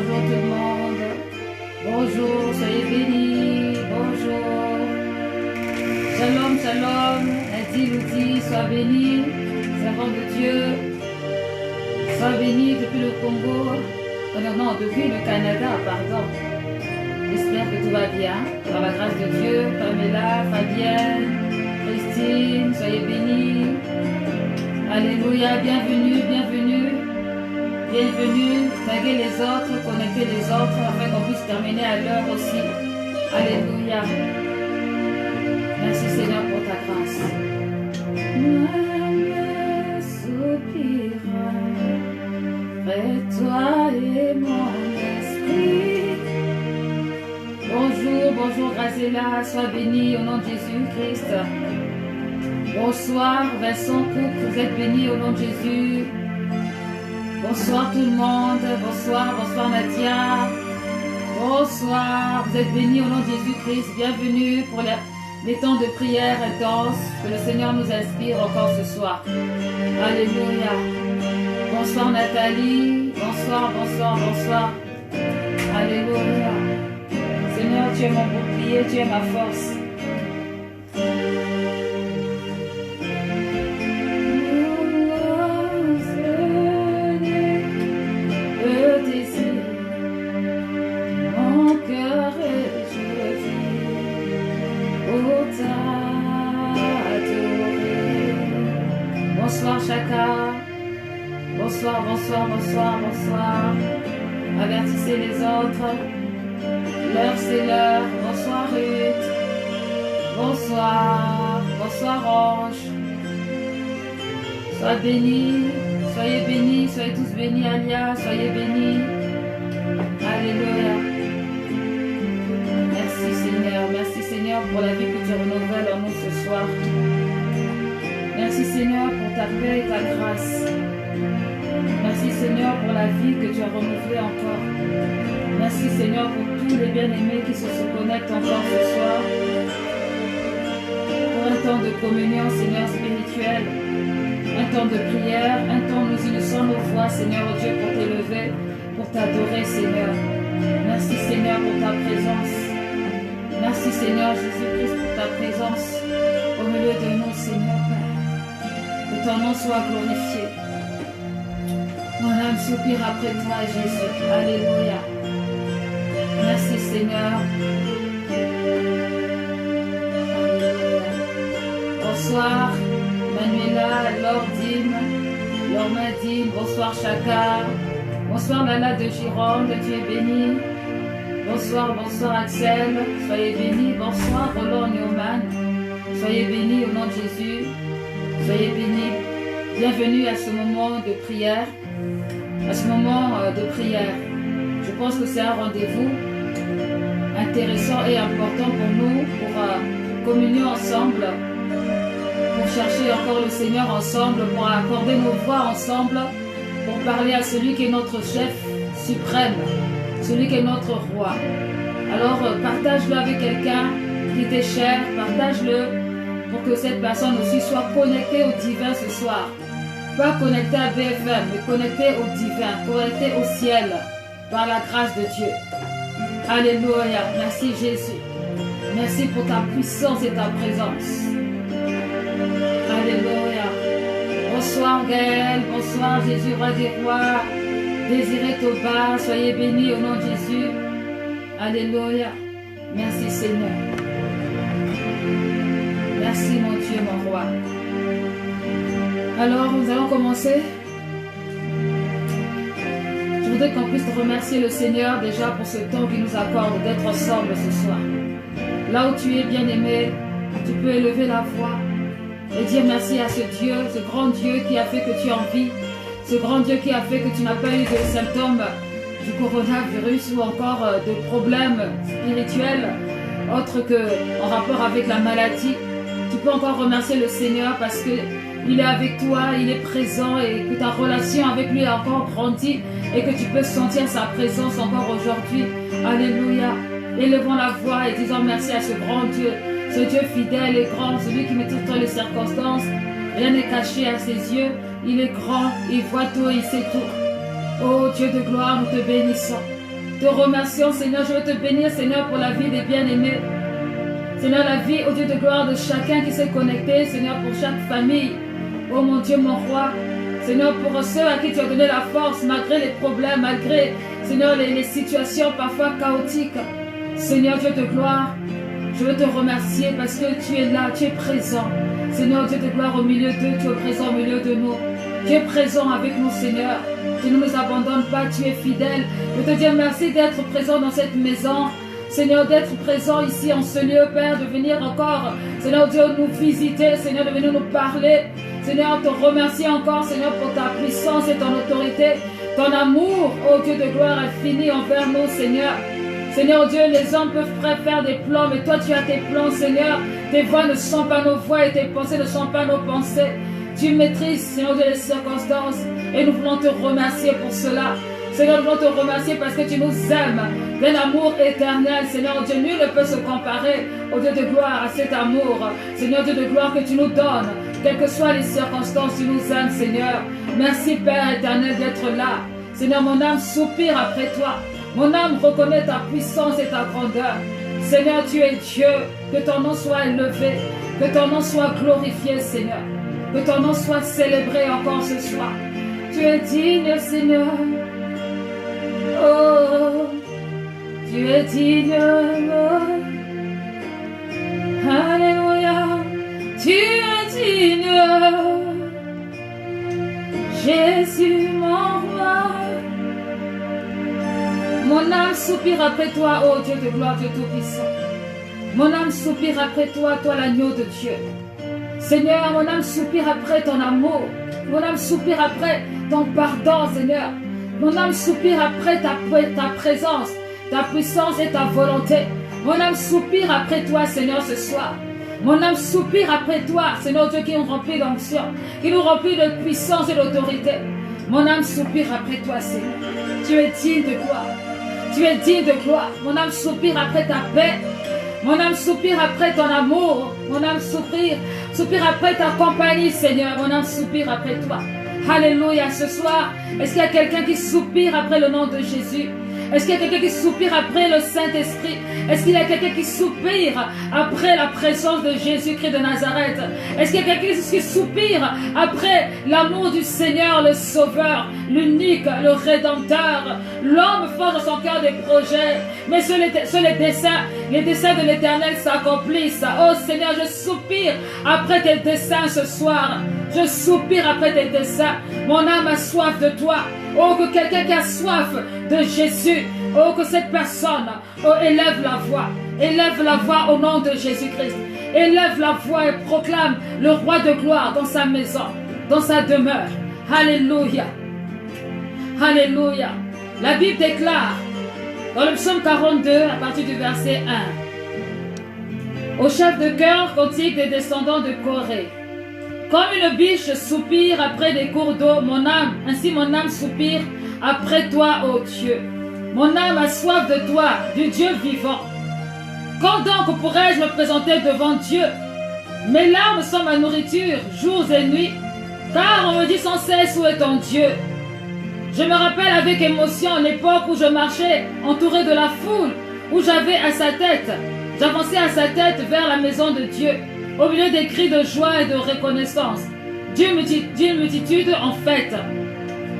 bonjour tout le monde. Bonjour, soyez bénis. Bonjour. Shalom, shalom. Adi Loudi, sois béni. Servant de Dieu. Sois béni depuis le Congo. Oh non, depuis le Canada, pardon. J'espère que tout va bien. Par la grâce de Dieu, Pamela, Fabienne, Christine, soyez bénis. Alléluia, bienvenue, bienvenue. Bienvenue, taguez les autres, connectez les autres afin qu'on puisse terminer à l'heure aussi. Alléluia. Merci Seigneur pour ta grâce. Moi soupira, près toi et mon esprit. Bonjour, bonjour Grazela, sois béni au nom de Jésus-Christ. Bonsoir Vincent Cook, vous êtes béni au nom de Jésus. Bonsoir tout le monde, bonsoir, bonsoir Nadia. Bonsoir, vous êtes bénis au nom de Jésus-Christ. Bienvenue pour les temps de prière intense que le Seigneur nous inspire encore ce soir. Alléluia. Bonsoir Nathalie, bonsoir, bonsoir, bonsoir. Alléluia. Seigneur, tu es mon bouclier, tu es ma force. Bonsoir Chaka, bonsoir, bonsoir, bonsoir, bonsoir. Avertissez les autres. L'heure c'est l'heure. Bonsoir Ruth. Bonsoir, bonsoir Ange. Sois bénis, soyez tous bénis Alia, soyez bénis. Alléluia. Merci Seigneur pour la vie que tu renouvelles en nous ce soir. Merci Seigneur pour ta paix et ta grâce. Merci Seigneur pour la vie que tu as renouvelée encore. Merci Seigneur pour tous les bien-aimés qui se connectent encore ce soir. Pour un temps de communion Seigneur spirituel. Un temps de prière, un temps où nous unissons nos voix Seigneur Dieu pour t'élever, pour t'adorer Seigneur. Merci Seigneur pour ta présence. Merci Seigneur Jésus-Christ pour ta présence au milieu de nous Seigneur Père. Que ton nom soit glorifié. Mon âme soupire après toi, Jésus. Alléluia. Merci, Seigneur. Bonsoir, Manuela, Lormadine. Bonsoir, Chaka. Bonsoir, Lala de Gironde. Tu es béni. Bonsoir, bonsoir, Axel. Soyez bénis. Bonsoir, Roland Newman. Soyez bénis au nom de Jésus. Soyez bénis. Bienvenue à ce moment de prière. À ce moment de prière. Je pense que c'est un rendez-vous intéressant et important pour nous, pour communier ensemble, pour chercher encore le Seigneur ensemble, pour accorder nos voix ensemble, pour parler à celui qui est notre chef suprême, celui qui est notre roi. Alors partage-le avec quelqu'un qui t'est cher, partage-le pour que cette personne aussi soit connectée au divin ce soir. Pas connectée à BFM, mais connectée au divin, connectée au ciel, par la grâce de Dieu. Alléluia. Merci Jésus. Merci pour ta puissance et ta présence. Alléluia. Bonsoir Gaël, bonsoir Jésus, roi des rois. Désiré Toba, soyez bénis au nom de Jésus. Alléluia. Merci Seigneur. Merci mon Dieu, mon roi. Alors, nous allons commencer. Je voudrais qu'on puisse remercier le Seigneur déjà pour ce temps qu'il nous accorde d'être ensemble ce soir. Là où tu es bien-aimé, tu peux élever la voix et dire merci à ce Dieu, ce grand Dieu qui a fait que tu es en vie, ce grand Dieu qui a fait que tu n'as pas eu de symptômes du coronavirus ou encore de problèmes spirituels autres qu'en rapport avec la maladie. Tu peux encore remercier le Seigneur parce qu'il est avec toi, il est présent et que ta relation avec lui a encore grandi et que tu peux sentir sa présence encore aujourd'hui. Alléluia. Élevons la voix et disons merci à ce grand Dieu, ce Dieu fidèle et grand, celui qui maîtrise toutes les circonstances. Rien n'est caché à ses yeux. Il est grand, il voit tout, il sait tout. Oh Dieu de gloire, nous te bénissons. te remercions, Seigneur. Je veux te bénir, Seigneur, pour la vie des bien-aimés. Seigneur, la vie, oh Dieu de gloire, de chacun qui s'est connecté, Seigneur, pour chaque famille. Oh mon Dieu, mon roi. Seigneur, pour ceux à qui tu as donné la force, malgré les problèmes, malgré, Seigneur, les situations parfois chaotiques. Seigneur, Dieu de gloire, je veux te remercier parce que tu es là, tu es présent. Seigneur, Dieu de gloire, au milieu d'eux, tu es présent au milieu de nous. Tu es présent avec nous, Seigneur. Tu ne nous abandonnes pas, tu es fidèle. Je te dis merci d'être présent dans cette maison. Seigneur, d'être présent ici en ce lieu, Père, de venir encore, Seigneur Dieu, nous visiter, Seigneur, de venir nous parler. Seigneur, te remercier encore, Seigneur, pour ta puissance et ton autorité. Ton amour, ô Dieu de gloire, est fini envers nous, Seigneur. Seigneur Dieu, les hommes peuvent faire des plans, mais toi tu as tes plans, Seigneur. Tes voies ne sont pas nos voies et tes pensées ne sont pas nos pensées. Tu maîtrises, Seigneur Dieu, les circonstances et nous voulons te remercier pour cela. Seigneur, nous voulons te remercier parce que tu nous aimes d'un amour éternel. Seigneur Dieu, nul ne peut se comparer au Dieu de gloire à cet amour. Seigneur Dieu de gloire que tu nous donnes, quelles que soient les circonstances, tu nous aimes, Seigneur. Merci Père éternel d'être là. Seigneur, mon âme soupire après toi. Mon âme reconnaît ta puissance et ta grandeur. Seigneur, tu es Dieu. Que ton nom soit élevé. Que ton nom soit glorifié, Seigneur. Que ton nom soit célébré encore ce soir. Tu es digne, Seigneur. Oh, tu es digne. Alléluia. Tu es digne. Jésus, mon roi. Mon âme soupire après toi, ô Dieu de gloire, Dieu Tout-Puissant. Mon âme soupire après toi, toi l'agneau de Dieu. Seigneur, mon âme soupire après ton amour. Mon âme soupire après ton pardon, Seigneur. Mon âme soupire après ta présence, ta puissance et ta volonté. Mon âme soupire après toi, Seigneur, ce soir. Mon âme soupire après toi, Seigneur Dieu, qui nous remplit d'onction, qui nous remplit de puissance et d'autorité. Mon âme soupire après toi, Seigneur. Tu es digne de gloire. Tu es digne de gloire. Mon âme soupire après ta paix. Mon âme soupire après ton amour. Mon âme soupire après ta compagnie, Seigneur. Mon âme soupire après toi. Alléluia. Ce soir, est-ce qu'il y a quelqu'un qui soupire après le nom de Jésus? Est-ce qu'il y a quelqu'un qui soupire après le Saint-Esprit? Est-ce qu'il y a quelqu'un qui soupire après la présence de Jésus-Christ de Nazareth? Est-ce qu'il y a quelqu'un qui soupire après l'amour du Seigneur, le Sauveur, l'unique, le Rédempteur? L'homme forge dans son cœur des projets, mais les desseins de l'Éternel s'accomplissent. Oh Seigneur, je soupire après tes desseins ce soir. Je soupire après tes desseins. Mon âme a soif de toi. Oh, que quelqu'un qui a soif de Jésus, oh, que cette personne, oh, élève la voix. Élève la voix au nom de Jésus-Christ. Élève la voix et proclame le roi de gloire dans sa maison, dans sa demeure. Alléluia. Alléluia. La Bible déclare dans le psaume 42, à partir du verset 1. Au chef de chœur cantique des descendants de Corée. Comme une biche soupire après des cours d'eau, mon âme, ainsi mon âme soupire après toi, ô Dieu. Mon âme a soif de toi, du Dieu vivant. Quand donc pourrais-je me présenter devant Dieu? Mes larmes sont ma nourriture, jours et nuits, car on me dit sans cesse où est ton Dieu. Je me rappelle avec émotion l'époque où je marchais entouré de la foule, où j'avais à sa tête, j'avançais à sa tête vers la maison de Dieu. Au milieu des cris de joie et de reconnaissance, d'une multitude en fête.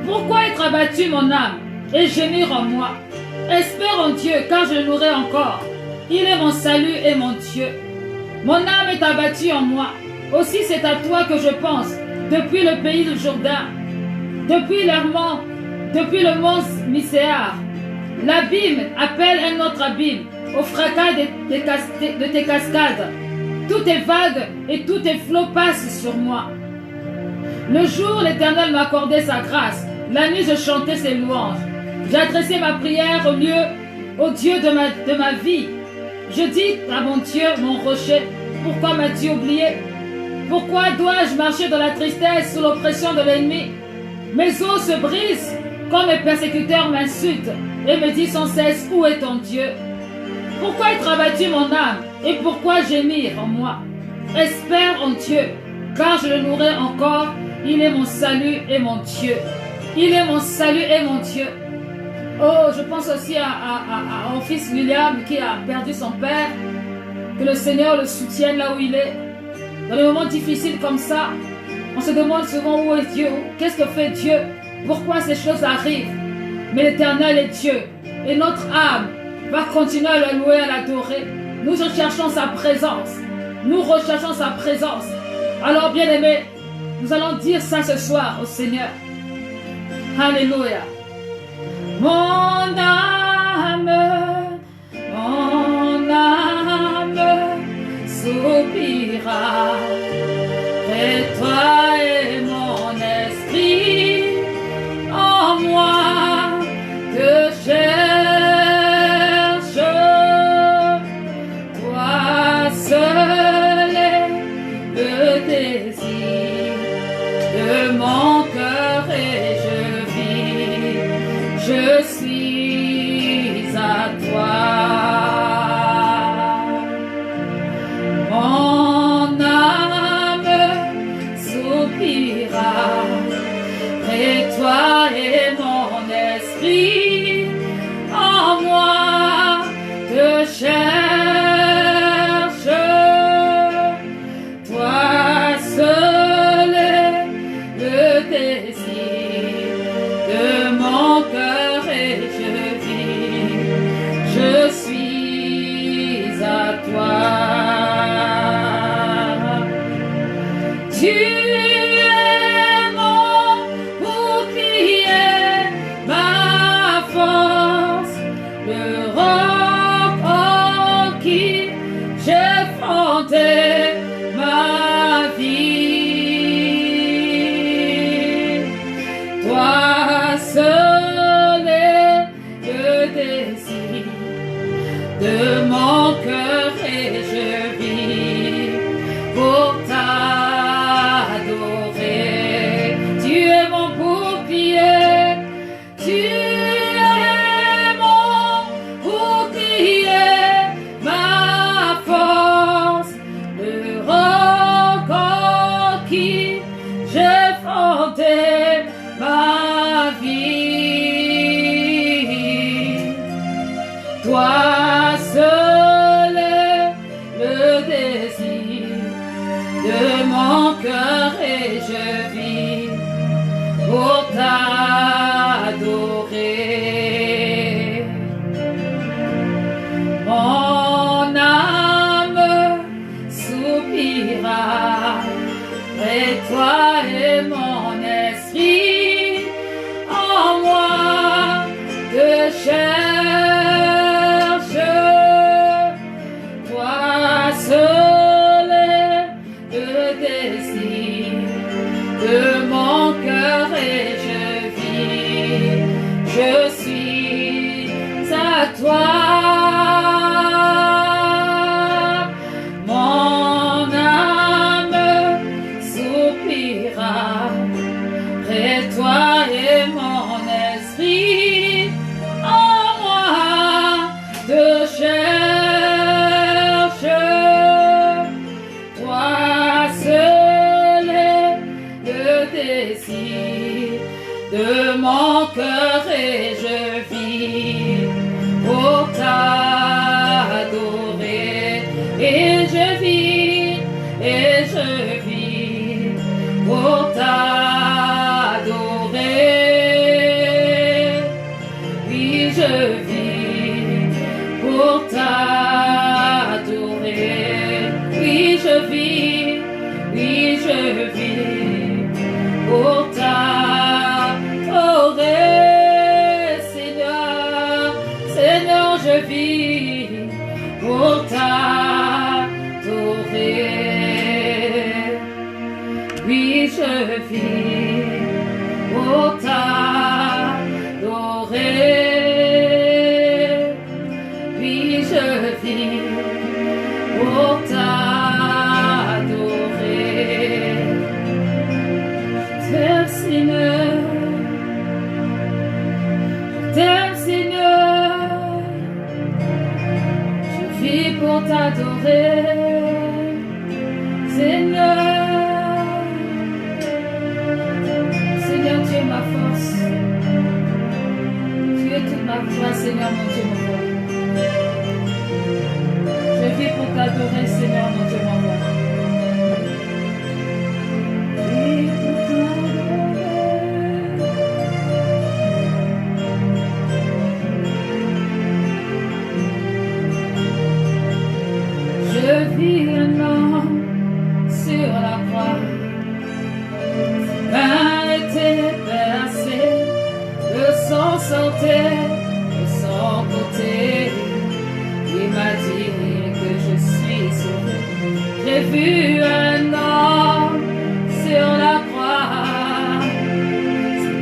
Pourquoi être abattu mon âme et gémir en moi? Espère en Dieu, car je le louerai encore. Il est mon salut et mon Dieu. Mon âme est abattue en moi. Aussi c'est à toi que je pense, depuis le pays du Jourdain, depuis le mont Myséar. L'abîme appelle un autre abîme, au fracas de tes cascades. Tout est vague et tous tes flots passent sur moi. Le jour, l'Éternel m'accordait sa grâce. La nuit, je chantais ses louanges. J'ai adressé ma prière au Dieu de ma vie. Je dis à mon Dieu, mon rocher, pourquoi m'as-tu oublié? Pourquoi dois-je marcher dans la tristesse sous l'oppression de l'ennemi? Mes os se brisent quand mes persécuteurs m'insultent et me disent sans cesse, où est ton Dieu? Pourquoi être abattu mon âme et pourquoi gémir en moi? Espère en Dieu, car je le louerai encore. Il est mon salut et mon Dieu. Il est mon salut et mon Dieu. Oh, je pense aussi à mon fils William qui a perdu son père. Que le Seigneur le soutienne là où il est. Dans les moments difficiles comme ça, on se demande souvent où est Dieu, qu'est-ce que fait Dieu, pourquoi ces choses arrivent. Mais l'Éternel est Dieu et notre âme va continuer à le louer, à l'adorer. Nous recherchons sa présence. Nous recherchons sa présence. Alors bien aimés, nous allons dire ça ce soir au Seigneur. Alléluia. Mon âme soupira près de toi et mon esprit en moi te cherche. Toi seul est le désir de mon cœur et je vis. Je suis à toi. Mon âme soupira près de toi et mon esprit en moi te cherche. Toi seul est le désir de mon cœur et je vis. Je suis à toi. Tu es mon bouclier, ma force, le roc en qui j'ai fondé ma vie. Toi seul est le désir de mon cœur et je vis pour t'adorer. Tu es mon bouclier, tu es mon bouclier, ma force, le roc en qui j'ai fondé ma vie. Toi seul est le désir de mon cœur et je vis pour t'adorer. Mon âme soupira près de toi et mon esprit en moi te cherche. Toi seul est le désir de mon cœur et je vis. Je suis à toi. Mon âme soupira près de toi et mon esprit en moi te cherche. Toi seul est le désir de mon cœur et je vis pour t'adorer. Et je vis pour t'adorer. Oui, je vis pour t'adorer. Oui, je vis pour t'adorer. Seigneur, Seigneur, je vis pour t'adorer. Oui, je vis pour t'adorer. Oui, je vis pour t'adorer. T'aime, Seigneur. T'aime, Seigneur. Je vis pour t'adorer. Seigneur, Seigneur, tu es ma force. Tu es toute ma toi, Seigneur mon Dieu, mon roi. Je vis pour t'adorer, Seigneur mon Dieu, mon roi. Je vis un homme sur la croix. Pain était percé, le sang sortait de son côté. Il m'a dit que je suis sauvé. J'ai vu un homme sur la croix.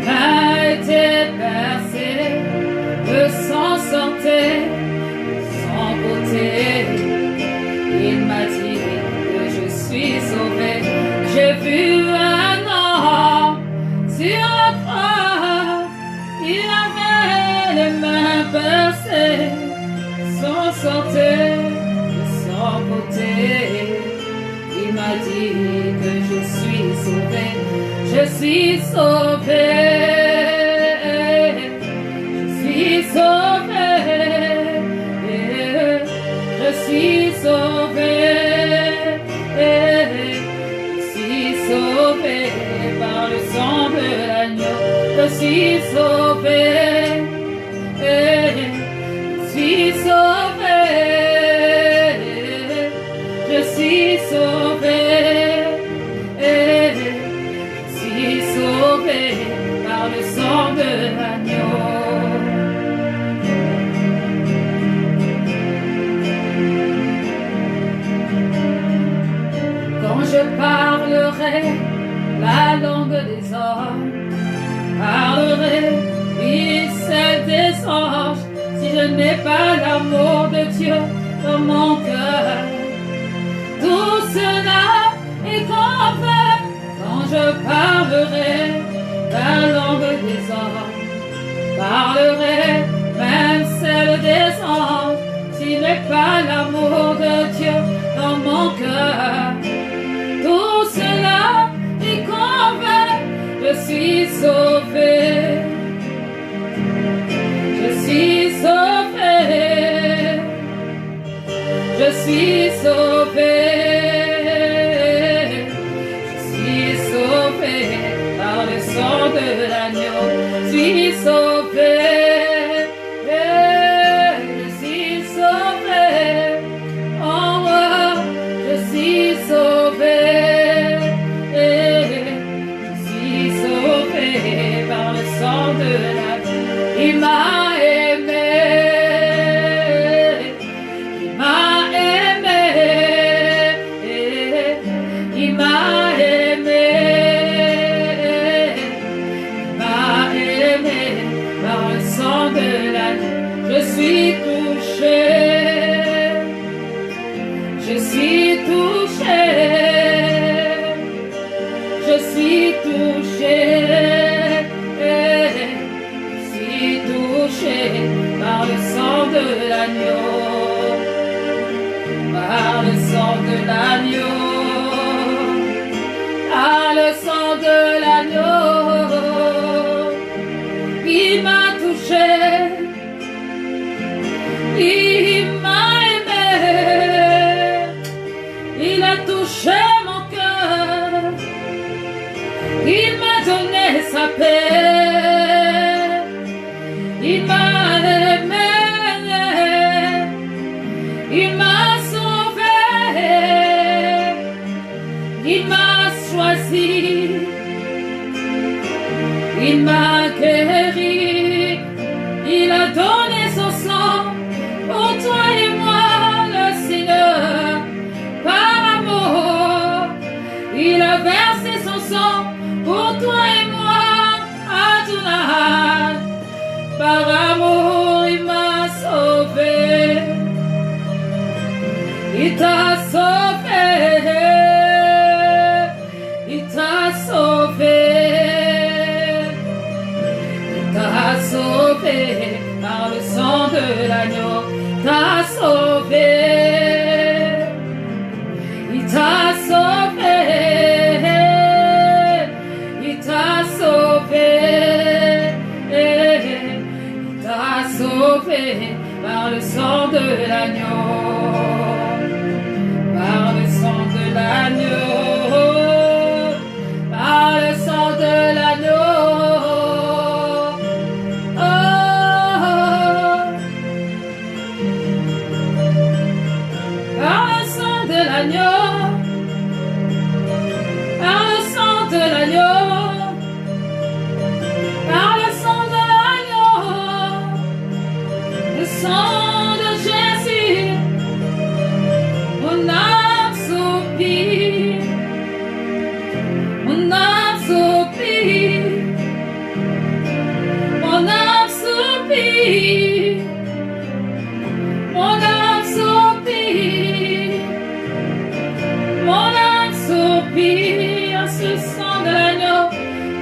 Pain était percé, le sang sortait de son côté. Il m'a dit que je suis sauvé. J'ai vu un homme sur la croix. Il avait les mains percées. Son sortait de son côté. Il m'a dit que je suis sauvé. Je suis sauvé. Je suis sauvé. Je suis sauvé, je suis sauvé par le sang de l'agneau. Je suis sauvé, je suis sauvé, je suis sauvé, je suis sauvé par le sang de l'agneau. Je parlerai la langue des hommes, parlerai celle des anges, si je n'ai pas l'amour de Dieu dans mon cœur. Tout cela est qu'en vain quand je parlerai la langue des hommes, parlerai même celle des anges, si je n'ai pas l'amour de Dieu dans mon cœur. Tout cela est qu'en vain, je suis sauvé. Je suis sauvé. Je suis sauvé. Je suis sauvé par le sang de l'agneau. Je suis sauvé. Je suis sauvé. En moi, je suis sauvé. Par le sang de l'agneau, il m'a aimé, il m'a aimé, il m'a aimé, il m'a aimé par le sang de l'agneau. Je suis touché, je suis touché, je suis touché. Par le sang de l'agneau, par le sang de l'agneau, par le sang de l'agneau, il m'a touché, il m'a aimé, il a touché mon cœur, il m'a donné sa paix. Il m'a aimé, il m'a sauvé, il m'a choisi, il m'a guéri, il a donné son sang pour toi et moi, le Seigneur, par amour, il a versé son sang pour toi et moi, Adonai. Par amour, il m'a sauvé. Il t'a sauvé. Il t'a sauvé. Il t'a sauvé par le sang de l'agneau. T'a sauvé. Il t'a sauvé. Il t'a sauvé. So par le sang de l'agneau, par le sang de l'agneau, par le sang de l'agneau. Oh, par le sang de l'agneau, par le sang de l'agneau, par le sang de l'agneau, le sang de Jésus, mon âme soupire, mon âme soupire, mon âme soupire, mon âme soupire, mon âme soupire à ce sang de l'agneau,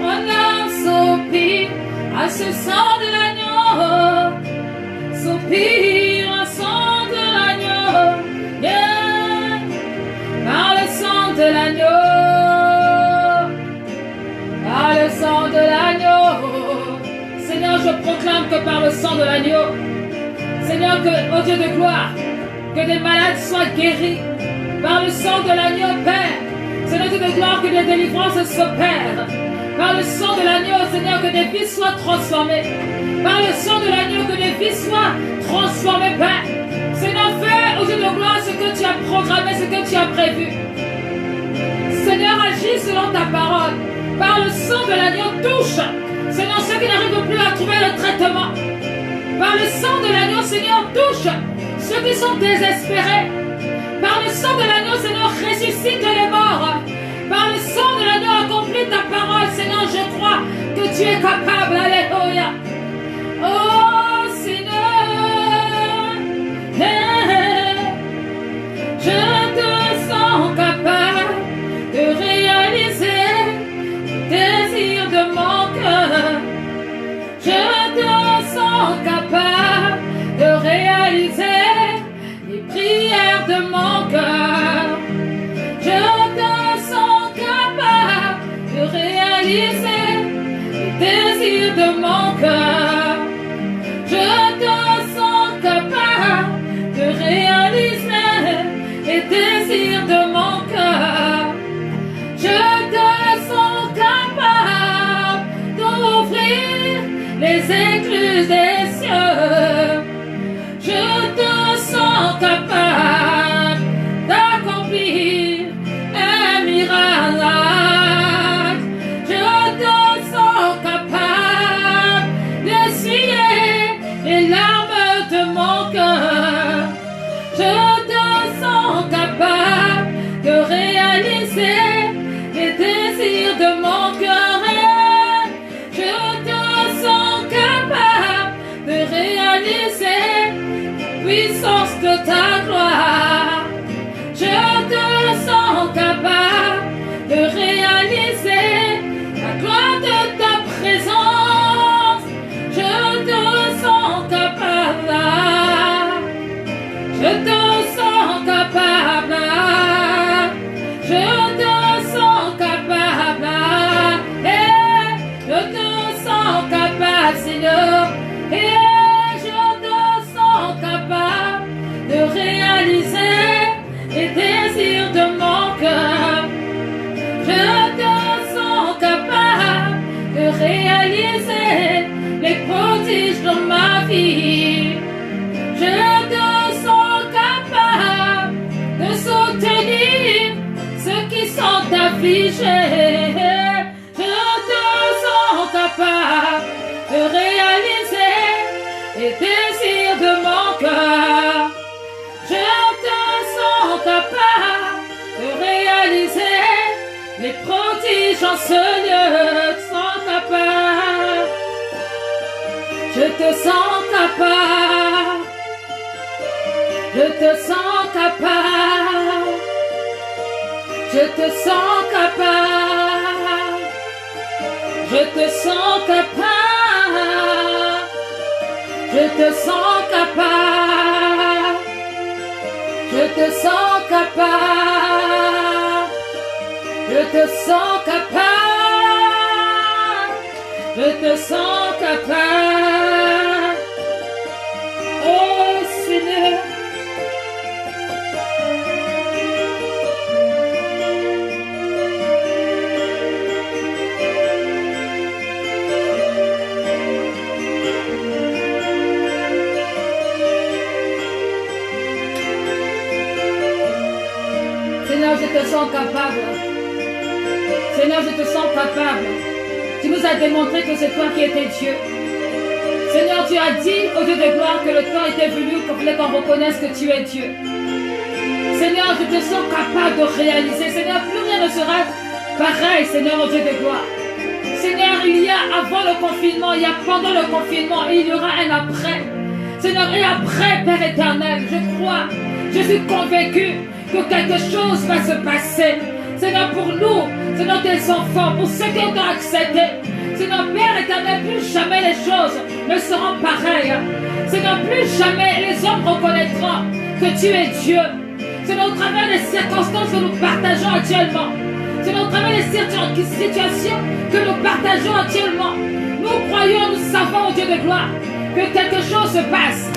mon âme soupire à ce sang de l'agneau, soupire à sang de l'agneau, yeah, par le sang de l'agneau, par le sang de l'agneau. Seigneur, je proclame que par le sang de l'agneau, Seigneur, que, ô Dieu de gloire, que des malades soient guéris par le sang de l'agneau, Père. Seigneur, Dieu de gloire, que des délivrances s'opèrent par le sang de l'agneau, Seigneur, que des vies soient transformées par le sang de l'agneau, que des vies soient transformées, Père. Seigneur, fais, ô Dieu de gloire, ce que tu as programmé, ce que tu as prévu. Seigneur, agis selon ta parole. Par le sang de l'agneau, touche, Seigneur, ceux qui n'arrivent plus à trouver le traitement. Par le sang de l'agneau, Seigneur, touche ceux qui sont désespérés. Par le sang de l'agneau, Seigneur, ressuscite les morts. Par le sang de l'agneau, accomplis ta parole, Seigneur, je crois que tu es capable. Alléluia. Oh, Seigneur, je te sens capable de réaliser le désir de mon cœur. Je te sens capable de réaliser les prières de mon cœur. Je te sens capable de réaliser les désirs de mon cœur. Je te sens capable de réaliser les désirs de mon cœur. Je te sens capable d'ouvrir les écluses des cieux. Je te sens capable d'accomplir un miracle. Je te sens capable d'essuyer les larmes de mon cœur. Je te sens capable de réaliser les désirs de mon cœur. Je te sens capable de réaliser la puissance de ta gloire. Je te sens capable de réaliser la gloire de ta présence. Je te sens capable. Je te sens capable. Je te sens capable. Je te sens capable, Seigneur. Et je te sens capable de réaliser les désirs de mon cœur. Je te sens capable de réaliser les prodiges dans ma vie. Je te sens capable de soutenir ceux qui sont affligés. Je te sens capable de réaliser les désirs de mon cœur. Je te sens capable de réaliser les prodiges en ce lieu. Je te sens capable. Je te sens capable. Je te sens capable. Je te sens capable. Je te sens capable. Je te sens capable. Je te sens capable. Je te sens capable. Je te sens capable. Oh je te sens capable. Seigneur, je te sens capable. Tu nous as démontré que c'est toi qui étais Dieu. Seigneur, tu as dit au Dieu de gloire que le temps était venu pour qu'on reconnaisse que tu es Dieu. Seigneur, je te sens capable de réaliser. Seigneur, plus rien ne sera pareil, Seigneur, au Dieu de gloire. Seigneur, il y a avant le confinement, il y a pendant le confinement, et il y aura un après. Seigneur, et après, Père éternel, je crois, je suis convaincu que quelque chose va se passer. Seigneur, pour nous, Seigneur, tes enfants, pour ceux qui ont accepté, Seigneur, Père éternel, plus jamais les choses ne seront pareilles. Seigneur, plus jamais les hommes reconnaîtront que tu es Dieu. Seigneur, au travers des circonstances que nous partageons actuellement, Seigneur, au travers des situations que nous partageons actuellement, nous croyons, nous savons, au Dieu de gloire, que quelque chose se passe.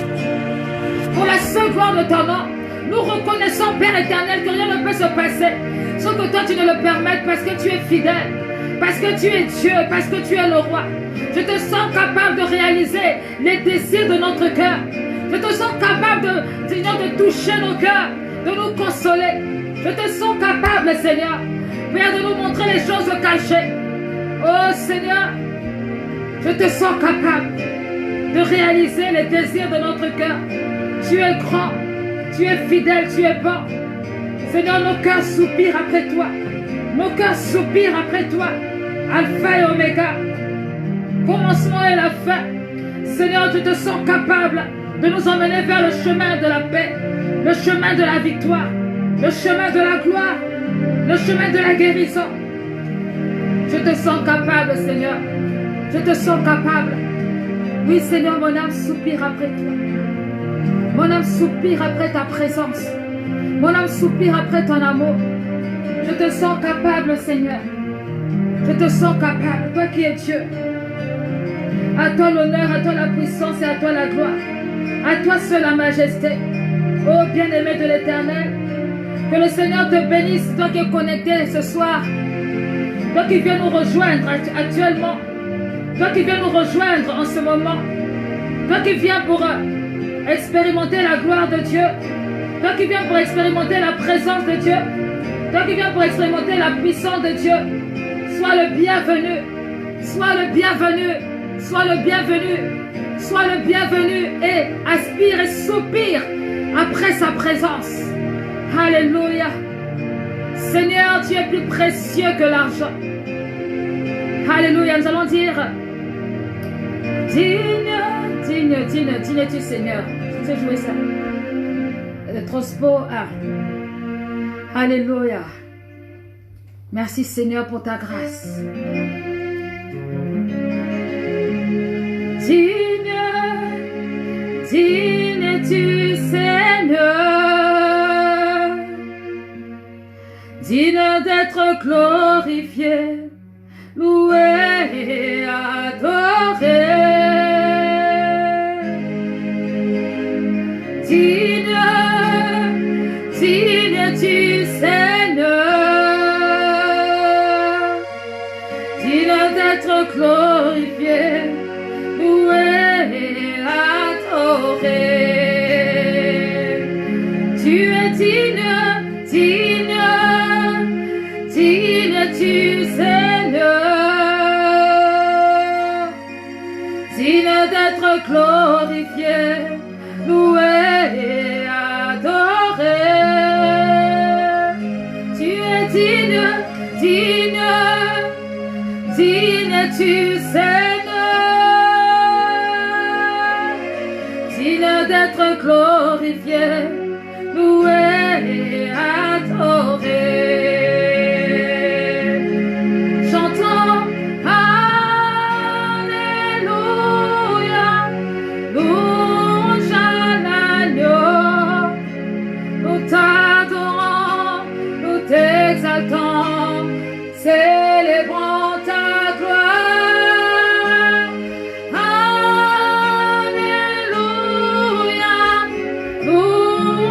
Pour la seule gloire de ton nom, nous reconnaissons, Père éternel, que rien ne peut se passer sans que toi tu ne le permettes, parce que tu es fidèle, parce que tu es Dieu, parce que tu es le roi. Je te sens capable de réaliser les désirs de notre cœur. Je te sens capable de toucher nos cœurs, de nous consoler. Je te sens capable, Seigneur, Père, de nous montrer les choses cachées. Oh Seigneur, je te sens capable de réaliser les désirs de notre cœur. Tu es grand, tu es fidèle, tu es bon. Seigneur, nos cœurs soupirent après toi. Nos cœurs soupirent après toi. Alpha et Oméga, commencement et la fin. Seigneur, je te sens capable de nous emmener vers le chemin de la paix, le chemin de la victoire, le chemin de la gloire, le chemin de la guérison. Je te sens capable, Seigneur. Je te sens capable. Oui, Seigneur, mon âme soupire après toi. Mon âme soupire après ta présence. Mon âme soupire après ton amour. Je te sens capable, Seigneur. Je te sens capable, toi qui es Dieu. À toi l'honneur, à toi la puissance et à toi la gloire. À toi seule la majesté. Ô bien-aimé de l'Éternel, que le Seigneur te bénisse, toi qui es connecté ce soir. Toi qui viens nous rejoindre actuellement. Toi qui viens nous rejoindre en ce moment. Toi qui viens pour expérimenter la gloire de Dieu. Toi qui viens pour expérimenter la présence de Dieu. Toi qui viens pour expérimenter la puissance de Dieu. Sois le bienvenu. Sois le bienvenu. Sois le bienvenu. Sois le bienvenu et aspire et soupire après sa présence. Alléluia. Seigneur, tu es plus précieux que l'argent. Alléluia. Nous allons dire digne, digne, digne, digne es-tu, Seigneur. Tu sais jouer ça. Trospo. Alléluia. Merci, Seigneur, pour ta grâce. Digne, digne es-tu, Seigneur. Digne d'être glorifié, loué et adoré. Digne, digne es-tu, Seigneur. Digne d'être glorifié, loué et adoré. Tu es digne, digne, digne es-tu, Seigneur. Digne d'être glorifié, loué et adoré. Tu es digne, digne, digne es-tu, Seigneur. Digne d'être glorifié, loué et adoré. Chantons Alléluia, louange à l'agneau. Nous t'adorons, nous t'exaltons, célébrons ta gloire. Alléluia, louange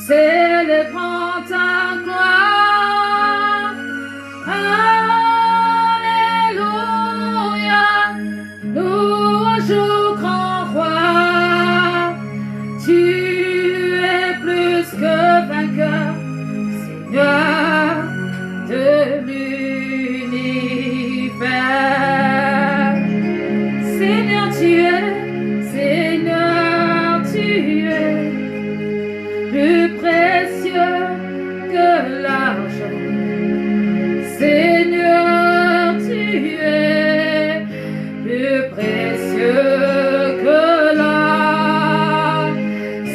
célébrant ta gloire. Alléluia, louange au grand roi. Tu es plus que vainqueur, Seigneur de l'univers. Seigneur, tu es, Seigneur, tu es plus précieux que l'argent. Seigneur, tu es plus précieux que l'or.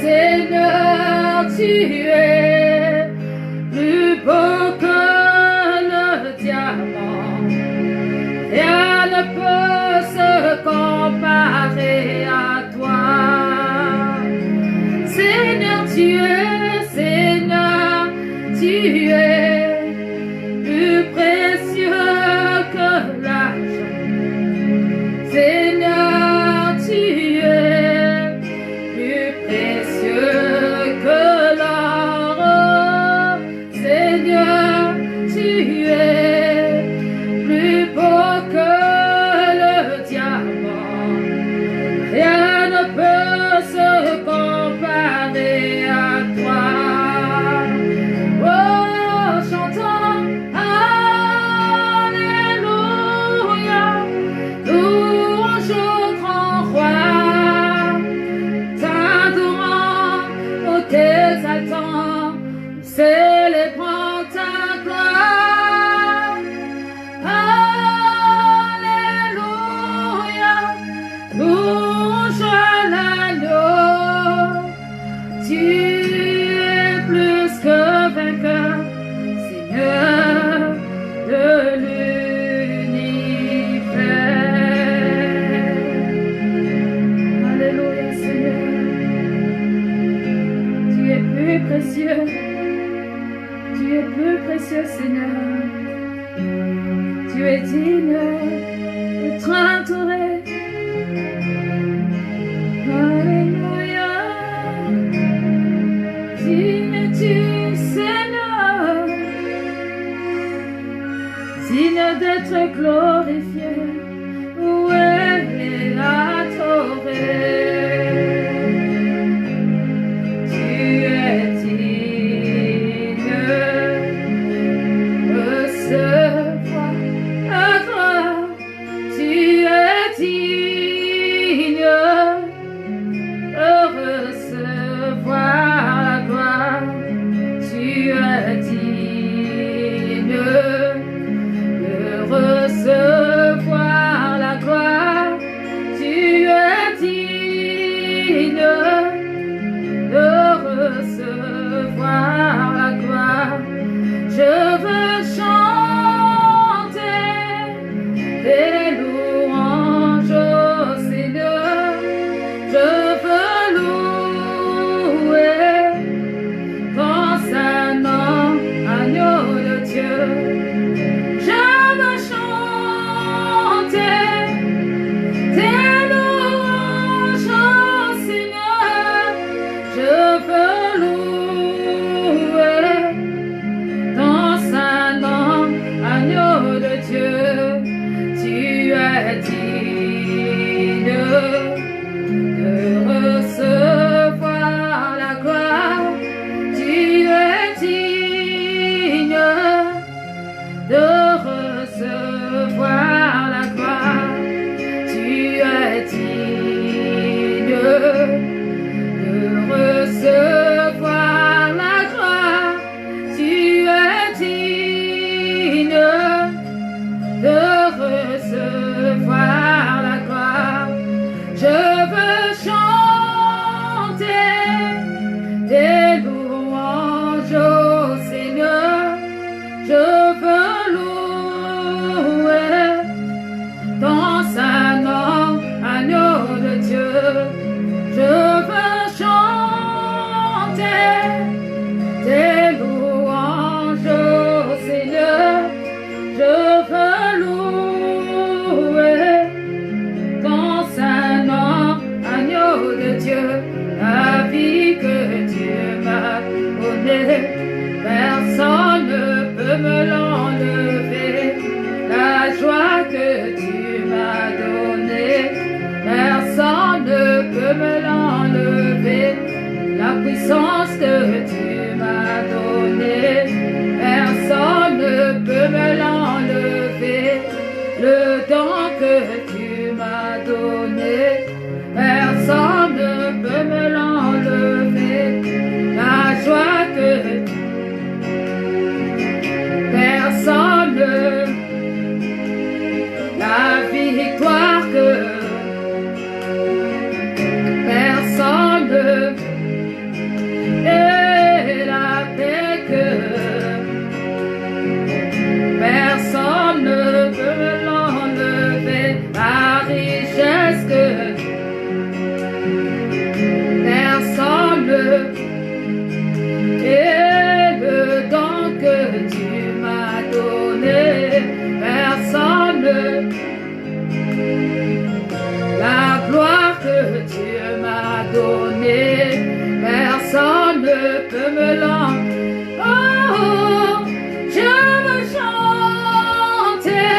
Seigneur, tu es plus beau que le diamant. Rien ne peut se comparer à toi. Seigneur, tu es, Seigneur, tu es plus précieux que l'argent. Seigneur, tu es plus précieux que l'or. Seigneur, tu es plus beau que le diamant. Rien ne peut se comparer à toi. Oh, chantons Alléluia, louange au grand roi, t'adorant, oh, t'exaltant, célébrant ta gloire. Alléluia, louange à l'agneau. Tu es plus que vainqueur, Seigneur de l'univers. Alléluia, Seigneur. Tu es plus précieux. Tu es plus précieux, Seigneur. Tu es digne d'être entouré. Alléluia. Digne tu, Seigneur, digne d'être glorifié, loué et adoré. Tu es digne de recevoir la gloire. Tu es digne de recevoir la gloire. Tu es digne de recevoir la gloire. Tu es digne de recevoir la gloire. Je veux chanter des louanges au Seigneur. Je veux louer ton saint nom, agneau de Dieu. Je veux chanter tes louanges au Seigneur. Je veux louer ton saint nom, agneau de Dieu. Tu es digne de recevoir la gloire. Tu es digne de recevoir la gloire. Tu es digne de recevoir la gloire. Tu es digne de recevoir la gloire. Je veux chanter des louanges au Seigneur. Je veux louer ton saint nom, agneau de Dieu. Je veux chanter des louanges au Seigneur. Je veux louer ton saint nom, agneau de Dieu. La vie que Dieu m'a puissance que tu m'as donnée, personne ne peut me l'enlever. Le don que tu m'as donné, personne ne peut me l'enlever. La joie que personne, la victoire que personne, et la paix que personne ne peut l'enlever, la richesse que personne, et le don que tu m'as donné, personne, la gloire que tu m'as donnée, personne ne peut me l'enlever. Oh, je veux chanter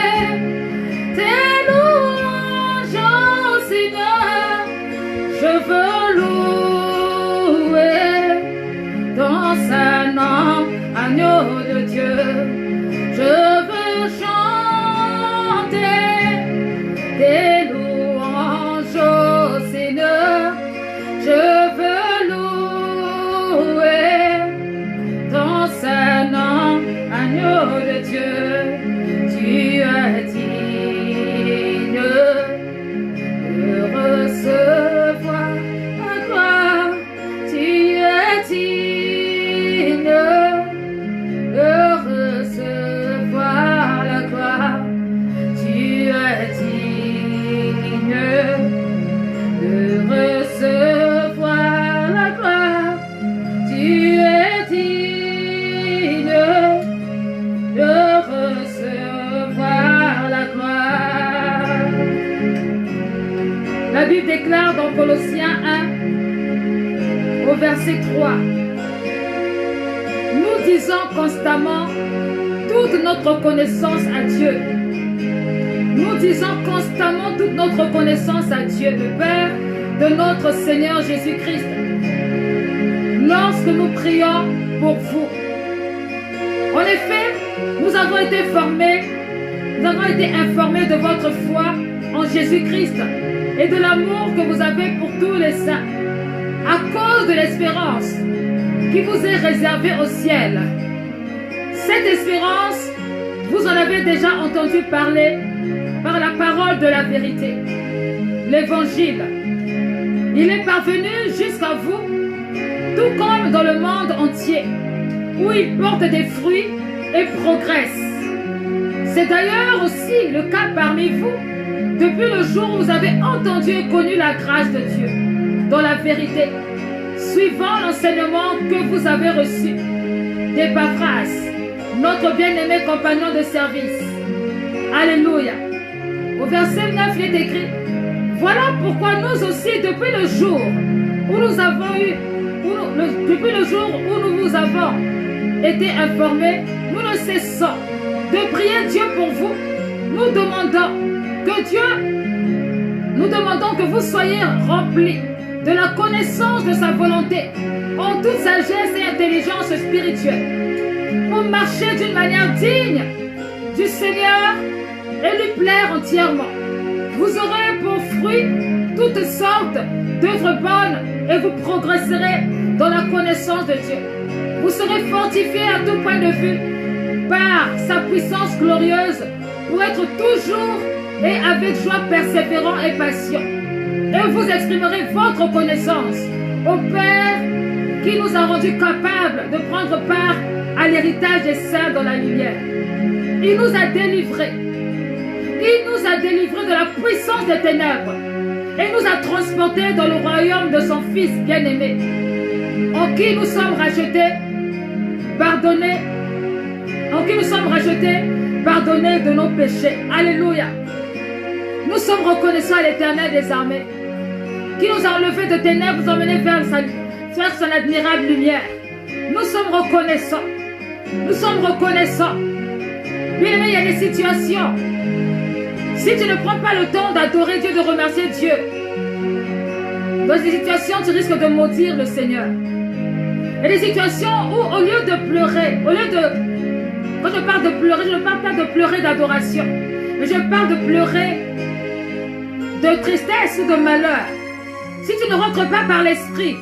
tes louanges, oh Seigneur. Je veux louer ton Saint-Nom, agneau de Dieu. Je veux chanter tes louanges, oh Seigneur. Je veux louer ton Saint-Nom, agneau de Dieu. Tu es digne de recevoir la gloire. Tu es digne de recevoir la gloire. Tu es digne de recevoir la gloire. Tu es digne de recevoir la gloire. La Bible déclare dans Colossiens 1 au verset 3: nous disons constamment toute notre connaissance à Dieu. Nous disons constamment toute notre connaissance à Dieu, le Père de notre Seigneur Jésus-Christ, lorsque nous prions pour vous. En effet, nous avons été formés, nous avons été informés de votre foi en Jésus-Christ et de l'amour que vous avez pour tous les saints, à cause de l'espérance qui vous est réservée au ciel. Cette espérance, vous en avez déjà entendu parler par la parole de la vérité, l'évangile. Il est parvenu jusqu'à vous, tout comme dans le monde entier, où il porte des fruits et progresse. C'est d'ailleurs aussi le cas parmi vous, depuis le jour où vous avez entendu et connu la grâce de Dieu, dans la vérité, suivant l'enseignement que vous avez reçu d'Épaphras, notre bien-aimé compagnon de service. Alléluia. Au verset 9, il est écrit: voilà pourquoi nous aussi, depuis le jour où nous avons depuis le jour où nous vous avons été informés, nous ne cessons de prier Dieu pour vous. Nous demandons que vous soyez remplis de la connaissance de sa volonté, en toute sagesse et intelligence spirituelle, pour marcher d'une manière digne du Seigneur et lui plaire entièrement. Vous aurez pour fruit toutes sortes d'œuvres bonnes et vous progresserez dans la connaissance de Dieu. Vous serez fortifiés à tout point de vue par sa puissance glorieuse pour être toujours et avec joie persévérant et patient. Et vous exprimerez votre connaissance au Père qui nous a rendus capables de prendre part à l'héritage des saints dans la lumière. Il nous a délivrés. Il nous a délivrés de la puissance des ténèbres et nous a transportés dans le royaume de son Fils bien-aimé, en qui nous sommes rachetés, pardonnés, pardonnés de nos péchés. Alléluia. Nous sommes reconnaissants à l'Éternel des armées, qui nous a enlevés de ténèbres, nous a emmenés vers son admirable lumière. Nous sommes reconnaissants. Nous sommes reconnaissants. Bien-aimé, il y a des situations. Si tu ne prends pas le temps d'adorer Dieu, de remercier Dieu, dans ces situations, tu risques de maudire le Seigneur. Il y a des situations où au lieu de pleurer, quand je parle de pleurer, je ne parle pas de pleurer d'adoration, mais je parle de pleurer de tristesse ou de malheur. Si tu ne rentres pas par l'esprit,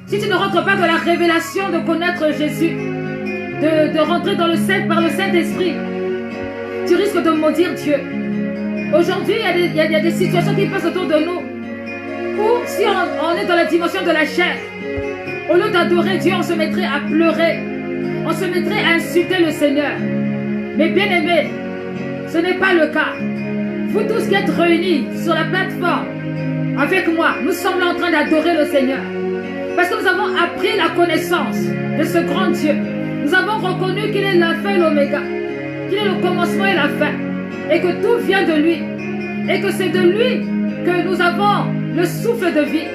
si tu ne rentres pas dans la révélation de connaître Jésus, de rentrer dans par le Saint-Esprit, tu risques de maudire Dieu. Aujourd'hui, il y a des situations qui passent autour de nous où si on est dans la dimension de la chair, au lieu d'adorer Dieu, on se mettrait à pleurer, on se mettrait à insulter le Seigneur. Mais bien aimés, ce n'est pas le cas. Vous tous qui êtes réunis sur la plateforme avec moi, nous sommes en train d'adorer le Seigneur. Parce que nous avons appris la connaissance de ce grand Dieu. Nous avons reconnu qu'il est l'alpha et l'oméga, qu'il est le commencement et la fin, et que tout vient de lui, et que c'est de lui que nous avons le souffle de vie.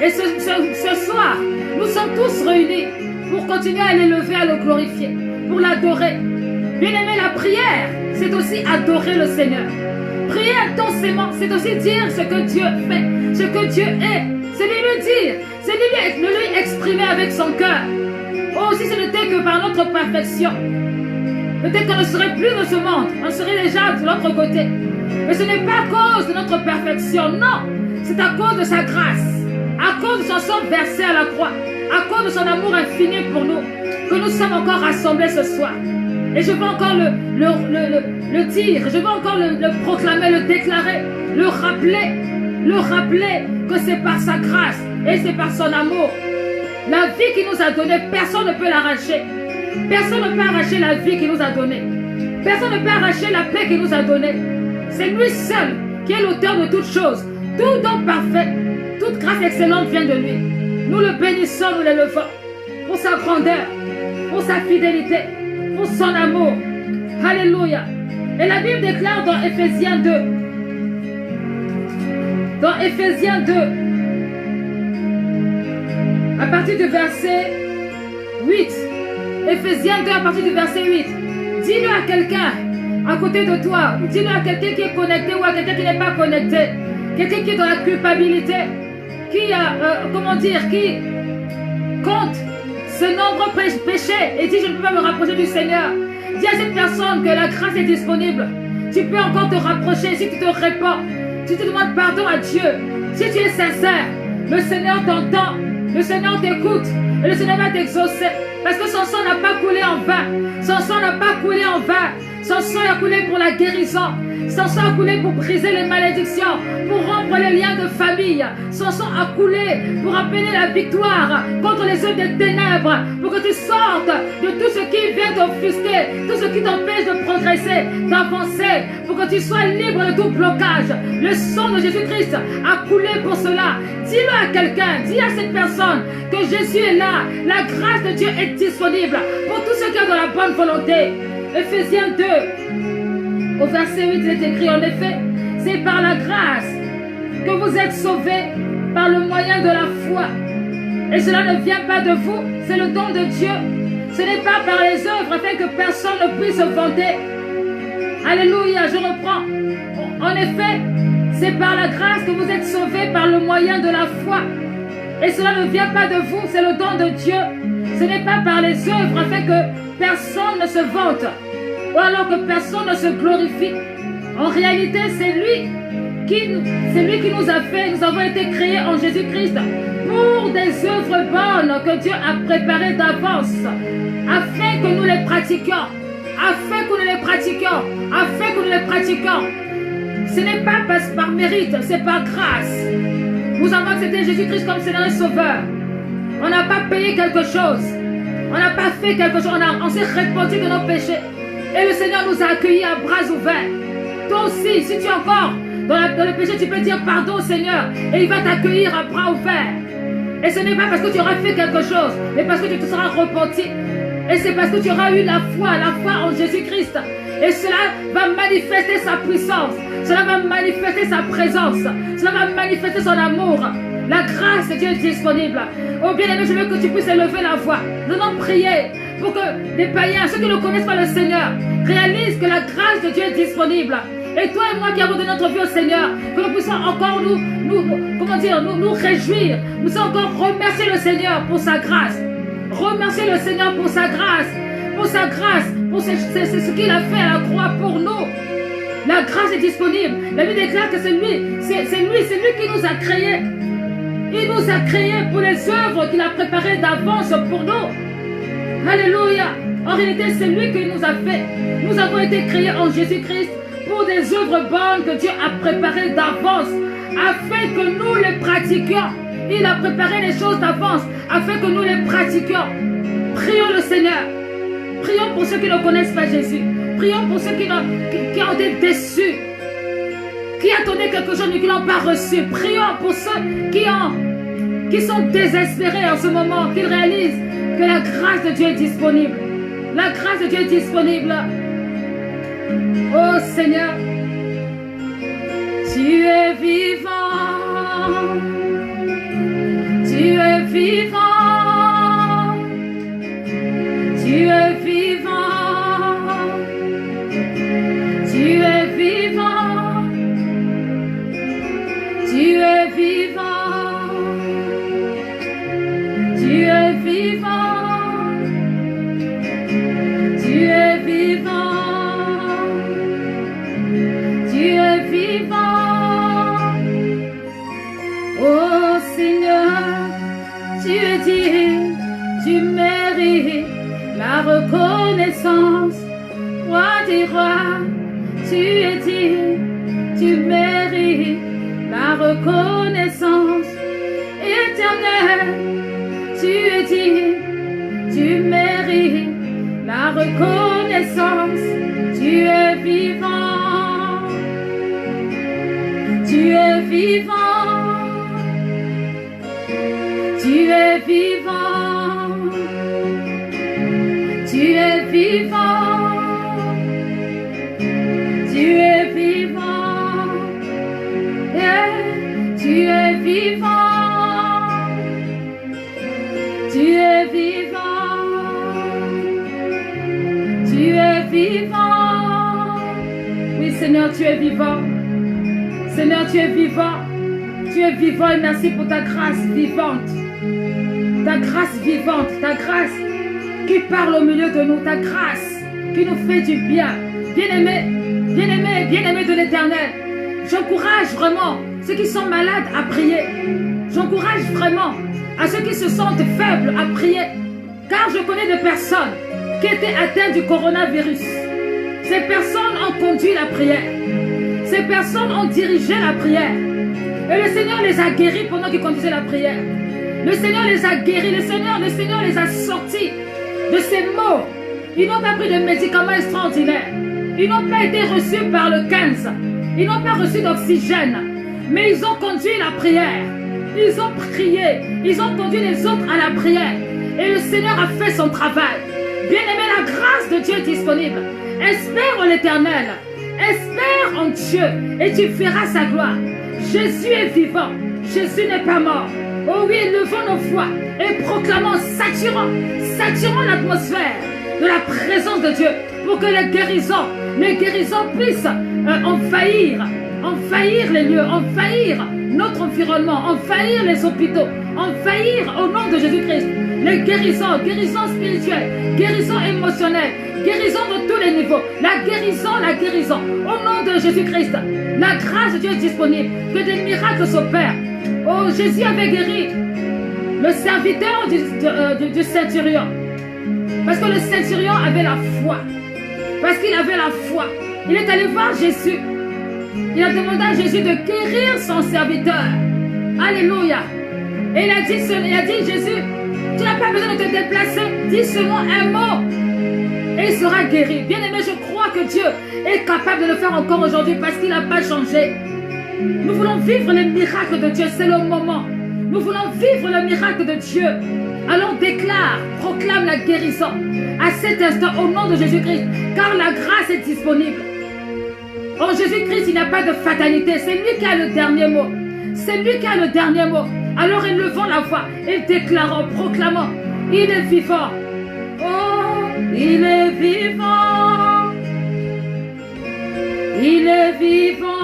Et ce soir, nous sommes tous réunis pour continuer à l'élever, à le glorifier, pour l'adorer. Bien aimé, la prière, c'est aussi adorer le Seigneur. Prier intensément, c'est aussi dire ce que Dieu fait, ce que Dieu est. C'est lui dire, c'est lui exprimer avec son cœur. Oh, si ce n'était que par notre perfection, peut-être qu'on ne serait plus de ce monde, on serait déjà de l'autre côté. Mais ce n'est pas à cause de notre perfection, non. C'est à cause de sa grâce, à cause de son sang versé à la croix, à cause de son amour infini pour nous, que nous sommes encore rassemblés ce soir. Et je veux encore le dire, je veux encore le proclamer, le déclarer, le rappeler que c'est par sa grâce et c'est par son amour. La vie qu'il nous a donnée, personne ne peut l'arracher. Personne ne peut arracher la vie qu'il nous a donnée. Personne ne peut arracher la paix qu'il nous a donnée. C'est lui seul qui est l'auteur de toutes choses. Tout don parfait, toute grâce excellente vient de lui. Nous le bénissons, nous l'élevons pour sa grandeur, pour sa fidélité, pour son amour. Alléluia. Et la Bible déclare dans Éphésiens 2, à partir du verset 8, Éphésiens 2 à partir du verset 8, dis-le à quelqu'un à côté de toi, dis-le à quelqu'un qui est connecté ou à quelqu'un qui n'est pas connecté, quelqu'un qui est dans la culpabilité, qui qui compte ce nombreux péchés et dit je ne peux pas me rapprocher du Seigneur. Dis à cette personne que la grâce est disponible. Tu peux encore te rapprocher si tu te répands, si tu demandes pardon à Dieu, si tu es sincère. Le Seigneur t'entend, le Seigneur t'écoute et le Seigneur va t'exaucer. Parce que son sang n'a pas coulé en vain. Son sang n'a pas coulé en vain. Son sang a coulé pour la guérison. Son sang a coulé pour briser les malédictions, pour rompre les liens de famille. Son sang a coulé pour appeler la victoire contre les œuvres des ténèbres, pour que tu sortes de tout ce qui vient t'offusquer, tout ce qui t'empêche de progresser, d'avancer, pour que tu sois libre de tout blocage. Le sang de Jésus-Christ a coulé pour cela. Dis-le à quelqu'un, dis à cette personne que Jésus est là. La grâce de Dieu est disponible pour tous ceux qui ont de la bonne volonté. Éphésiens 2. Au verset 8, il est écrit en effet, c'est par la grâce que vous êtes sauvés par le moyen de la foi. Et cela ne vient pas de vous, c'est le don de Dieu. Ce n'est pas par les œuvres afin que personne ne puisse se vanter. Alléluia, je reprends. En effet, c'est par la grâce que vous êtes sauvés par le moyen de la foi. Et cela ne vient pas de vous, c'est le don de Dieu. Ce n'est pas par les œuvres afin que personne ne se vante, ou alors que personne ne se glorifie. En réalité, c'est lui qui nous a fait, nous avons été créés en Jésus-Christ pour des œuvres bonnes que Dieu a préparées d'avance, afin que nous les pratiquions, afin que nous les pratiquions, afin que nous les pratiquions. Ce n'est pas par mérite, c'est par grâce. Nous avons accepté Jésus-Christ comme Seigneur et Sauveur. On n'a pas payé quelque chose, on n'a pas fait quelque chose, on s'est repenti de nos péchés. Et le Seigneur nous a accueillis à bras ouverts. Toi aussi, si tu es encore dans le péché, tu peux dire pardon au Seigneur et il va t'accueillir à bras ouverts. Et ce n'est pas parce que tu auras fait quelque chose, mais parce que tu te seras repenti. Et c'est parce que tu auras eu la foi en Jésus-Christ. Et cela va manifester sa puissance, cela va manifester sa présence, cela va manifester son amour. La grâce de Dieu est disponible. Oh bien-aimé, je veux que tu puisses élever la voix. Nous allons prier pour que les païens, ceux qui ne connaissent pas le Seigneur, réalisent que la grâce de Dieu est disponible. Et toi et moi qui avons donné notre vie au Seigneur, que nous puissions encore nous réjouir, nous encore remercier le Seigneur pour sa grâce. Remerciez le Seigneur pour sa grâce, pour ce qu'il a fait à la croix pour nous. La grâce est disponible. La Bible déclare que c'est lui qui nous a créés. Il nous a créés pour les œuvres qu'il a préparées d'avance pour nous. Alléluia. En réalité, c'est lui qui nous a fait. Nous avons été créés en Jésus-Christ pour des œuvres bonnes que Dieu a préparées d'avance, afin que nous les pratiquions. Il a préparé les choses d'avance, afin que nous les pratiquions. Prions le Seigneur. Prions pour ceux qui ne connaissent pas Jésus. Prions pour ceux qui ont été déçus, qui attendaient quelque chose mais qui n'ont pas reçu. Prions pour ceux qui sont désespérés en ce moment, qu'ils réalisent que la grâce de Dieu est disponible. La grâce de Dieu est disponible. Oh Seigneur, tu es vivant. Tu es vivant. Tu es vivant. Tu es vivant. Tu es vivant. Tu es vivant. Tu es vivant. Tu es vivant. Oh Seigneur, tu es digne, tu mérites la reconnaissance. Roi des rois, tu es digne, tu mérites la reconnaissance. Éternel, tu es digne, tu mérites la reconnaissance. Tu es vivant. Tu es vivant. Tu es vivant. Tu es vivant. Tu es vivant. Yeah. Tu es vivant. Tu es vivant. Tu es vivant. Oui, Seigneur, tu es vivant. Seigneur, tu es vivant. Tu es vivant et merci pour ta grâce vivante. Ta grâce vivante, ta grâce qui parle au milieu de nous, ta grâce qui nous fait du bien. Bien-aimés, bien-aimés, bien-aimés de l'Éternel, j'encourage vraiment ceux qui sont malades à prier. J'encourage vraiment à ceux qui se sentent faibles à prier. Car je connais des personnes qui étaient atteintes du coronavirus. Ces personnes ont conduit la prière. Ces personnes ont dirigé la prière. Et le Seigneur les a guéris pendant qu'ils conduisaient la prière. Le Seigneur les a guéris. Le Seigneur les a sortis de ces maux. Ils n'ont pas pris de médicaments extraordinaires. Ils n'ont pas été reçus par le 15. Ils n'ont pas reçu d'oxygène. Mais ils ont conduit la prière. Ils ont prié. Ils ont conduit les autres à la prière. Et le Seigneur a fait son travail. Bien-aimé, la grâce de Dieu est disponible. Espère en l'Éternel. Espère en Dieu. Et tu feras sa gloire. Jésus est vivant. Jésus n'est pas mort. Oh oui, levons nos voix et proclamons, saturons l'atmosphère de la présence de Dieu pour que les guérisons puissent envahir les lieux, envahir notre environnement, envahir les hôpitaux, envahir au nom de Jésus-Christ les guérisons spirituelles, guérisons émotionnelles, guérisons de tous les niveaux, la guérison, au nom de Jésus-Christ. La grâce de Dieu est disponible, que des miracles s'opèrent. Oh, Jésus avait guéri le serviteur du centurion. Parce que le centurion avait la foi. Parce qu'il avait la foi. Il est allé voir Jésus. Il a demandé à Jésus de guérir son serviteur. Alléluia. Et il a dit, Jésus, tu n'as pas besoin de te déplacer. Dis seulement un mot. Et il sera guéri. Bien aimé, je crois que Dieu est capable de le faire encore aujourd'hui parce qu'il n'a pas changé. Nous voulons vivre les miracles de Dieu, c'est le moment. Nous voulons vivre le miracle de Dieu. Alors proclame la guérison à cet instant au nom de Jésus-Christ, car la grâce est disponible. En Jésus-Christ, il n'y a pas de fatalité. C'est lui qui a le dernier mot. C'est lui qui a le dernier mot. Alors élevons la voix et déclarons, proclamons, il est vivant. Oh, il est vivant. Il est vivant.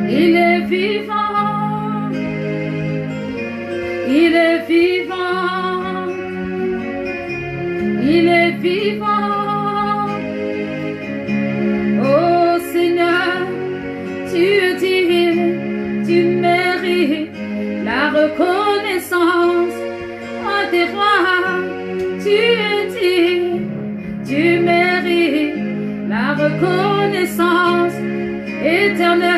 Il est vivant. Il est vivant. il est vivant. Oh Seigneur, tu dis, tu mérites la reconnaissance. Oh des rois, tu dis, tu mérites la reconnaissance éternelle.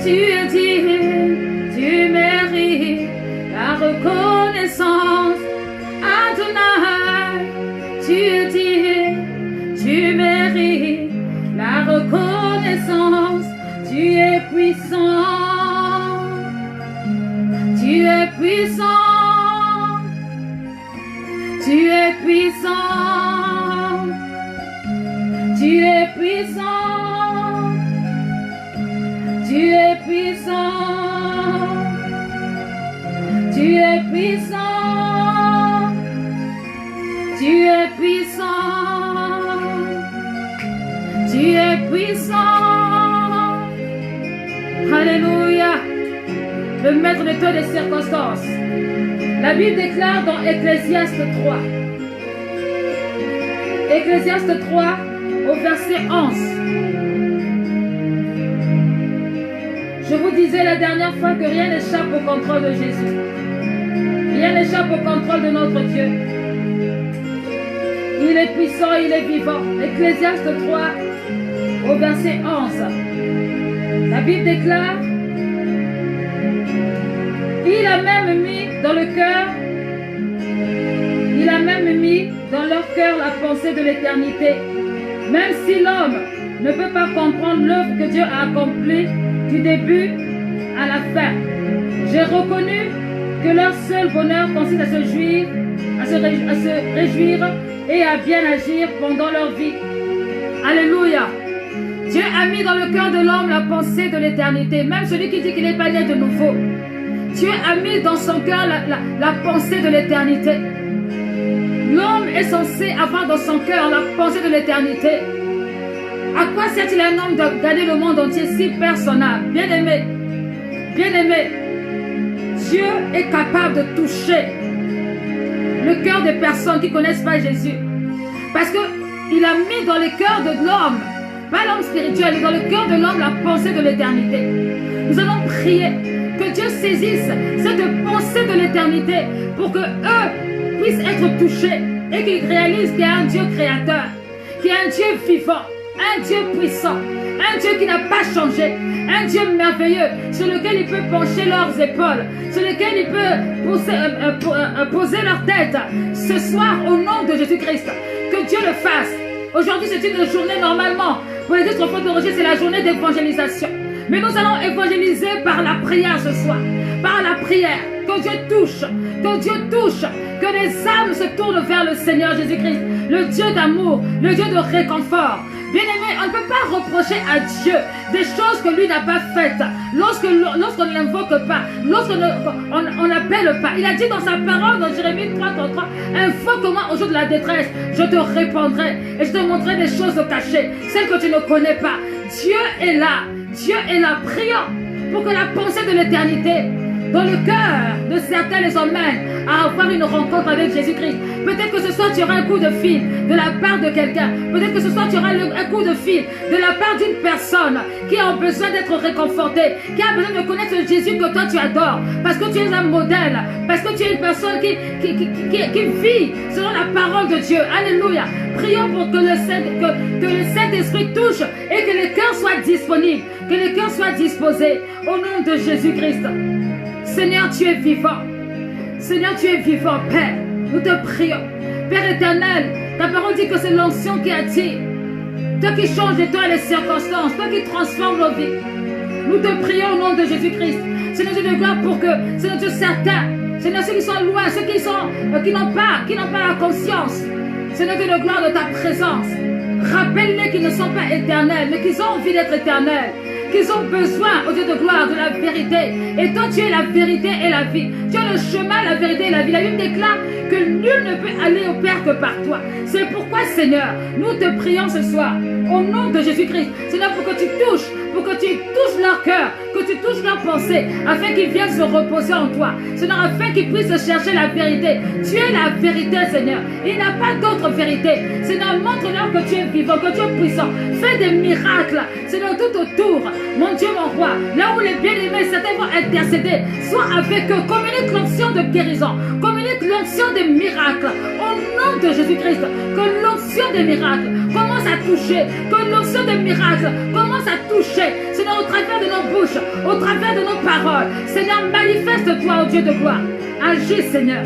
Tu dis, tu mérites la reconnaissance. Adonai, tu dis, tu mérites la reconnaissance. Tu es puissant. Tu es puissant. Tu es puissant. Tu es puissant. Tu es puissant. Tu es puissant. Tu es puissant. Tu es puissant. Alléluia. Le maître de toutes les circonstances. La Bible déclare dans Ecclésiaste 3. Ecclésiaste 3 au verset 11. Je vous disais la dernière fois que rien n'échappe au contrôle de Jésus. Rien n'échappe au contrôle de notre Dieu. Il est puissant, il est vivant. Ecclésiaste 3 au verset 11. La Bible déclare, il a même mis dans le cœur, il a même mis dans leur cœur la pensée de l'éternité. Même si l'homme ne peut pas comprendre l'œuvre que Dieu a accomplie du début à la fin. J'ai reconnu que leur seul bonheur consiste à se réjouir et à bien agir pendant leur vie. Alléluia. Dieu a mis dans le cœur de l'homme la pensée de l'éternité. Même celui qui dit qu'il n'est pas né de nouveau. Dieu a mis dans son cœur la pensée de l'éternité. L'homme est censé avoir dans son cœur la pensée de l'éternité. À quoi sert-il un homme de gagner le monde entier si personnel? Bien-aimé, bien-aimé, Dieu est capable de toucher le cœur des personnes qui ne connaissent pas Jésus. Parce qu'il a mis dans le cœur de l'homme, pas l'homme spirituel, mais dans le cœur de l'homme la pensée de l'éternité. Nous allons prier que Dieu saisisse cette pensée de l'éternité pour que eux puissent être touchés et qu'ils réalisent qu'il y a un Dieu créateur, qu'il y a un Dieu vivant, un Dieu puissant, un Dieu qui n'a pas changé, un Dieu merveilleux sur lequel il peut pencher leurs épaules, sur lequel il peut poser leur tête. Ce soir, au nom de Jésus-Christ, que Dieu le fasse. Aujourd'hui, c'est une journée normalement. Pour les autres enfants de Roger, c'est la journée d'évangélisation. Mais nous allons évangéliser par la prière ce soir. Par la prière. Que Dieu touche. Que Dieu touche. Que les âmes se tournent vers le Seigneur Jésus-Christ. Le Dieu d'amour. Le Dieu de réconfort. Bien-aimé, on ne peut pas reprocher à Dieu des choses que lui n'a pas faites. Lorsqu'on ne l'invoque pas. Lorsqu'on n'appelle pas. Il a dit dans sa parole, dans Jérémie 3:33, invoque-moi au jour de la détresse. Je te répondrai. Et je te montrerai des choses cachées. Celles que tu ne connais pas. Dieu est là. Dieu est là. Prions pour que la pensée de l'éternité dans le cœur de certains les emmène à avoir une rencontre avec Jésus-Christ. Peut-être que ce soir tu auras un coup de fil de la part de quelqu'un. Peut-être que ce soir tu auras un coup de fil de la part d'une personne qui a besoin d'être réconfortée, qui a besoin de connaître ce Jésus que toi tu adores, parce que tu es un modèle, parce que tu es une personne qui vit selon la parole de Dieu. Alléluia. Prions pour que le Saint-Esprit touche et que les cœurs soient disponibles, que les cœurs soient disposés au nom de Jésus-Christ. Seigneur, tu es vivant. Seigneur, tu es vivant, Père. Nous te prions. Père éternel, ta parole dit que c'est l'onction qui attire. Toi qui changes de toi les circonstances, toi qui transformes nos vies. Nous te prions au nom de Jésus-Christ. Seigneur Dieu de gloire, pour que, Seigneur Dieu, certains, Seigneur, ceux qui sont loin, ceux qui n'ont pas la conscience, Seigneur Dieu de gloire, de ta présence. Rappelle-les qu'ils ne sont pas éternels, mais qu'ils ont envie d'être éternels. Qu'ils ont besoin, au Dieu de gloire, de la vérité. Et toi, tu es la vérité et la vie. Tu es le chemin, la vérité et la vie. La Bible déclare que nul ne peut aller au Père que par toi. C'est pourquoi, Seigneur, nous te prions ce soir, au nom de Jésus-Christ, Seigneur, pour que tu touches pour que tu touches leur cœur, que tu touches leurs pensées, afin qu'ils viennent se reposer en toi. Seigneur, afin qu'ils puissent chercher la vérité. Tu es la vérité, Seigneur. Il n'y a pas d'autre vérité. Seigneur, montre-leur que tu es vivant, que tu es puissant. Fais des miracles, Seigneur, tout autour. Mon Dieu, mon roi, là où les bien-aimés, certains vont intercéder, sois avec eux. Communique l'onction de guérison, communique l'onction des miracles. Au nom de Jésus-Christ, que l'onction des miracles commence à toucher, que l'onction des miracles commence à toucher, Seigneur, au travers de nos bouches, au travers de nos paroles. Seigneur, manifeste-toi, ô Dieu de gloire. Agis, Seigneur.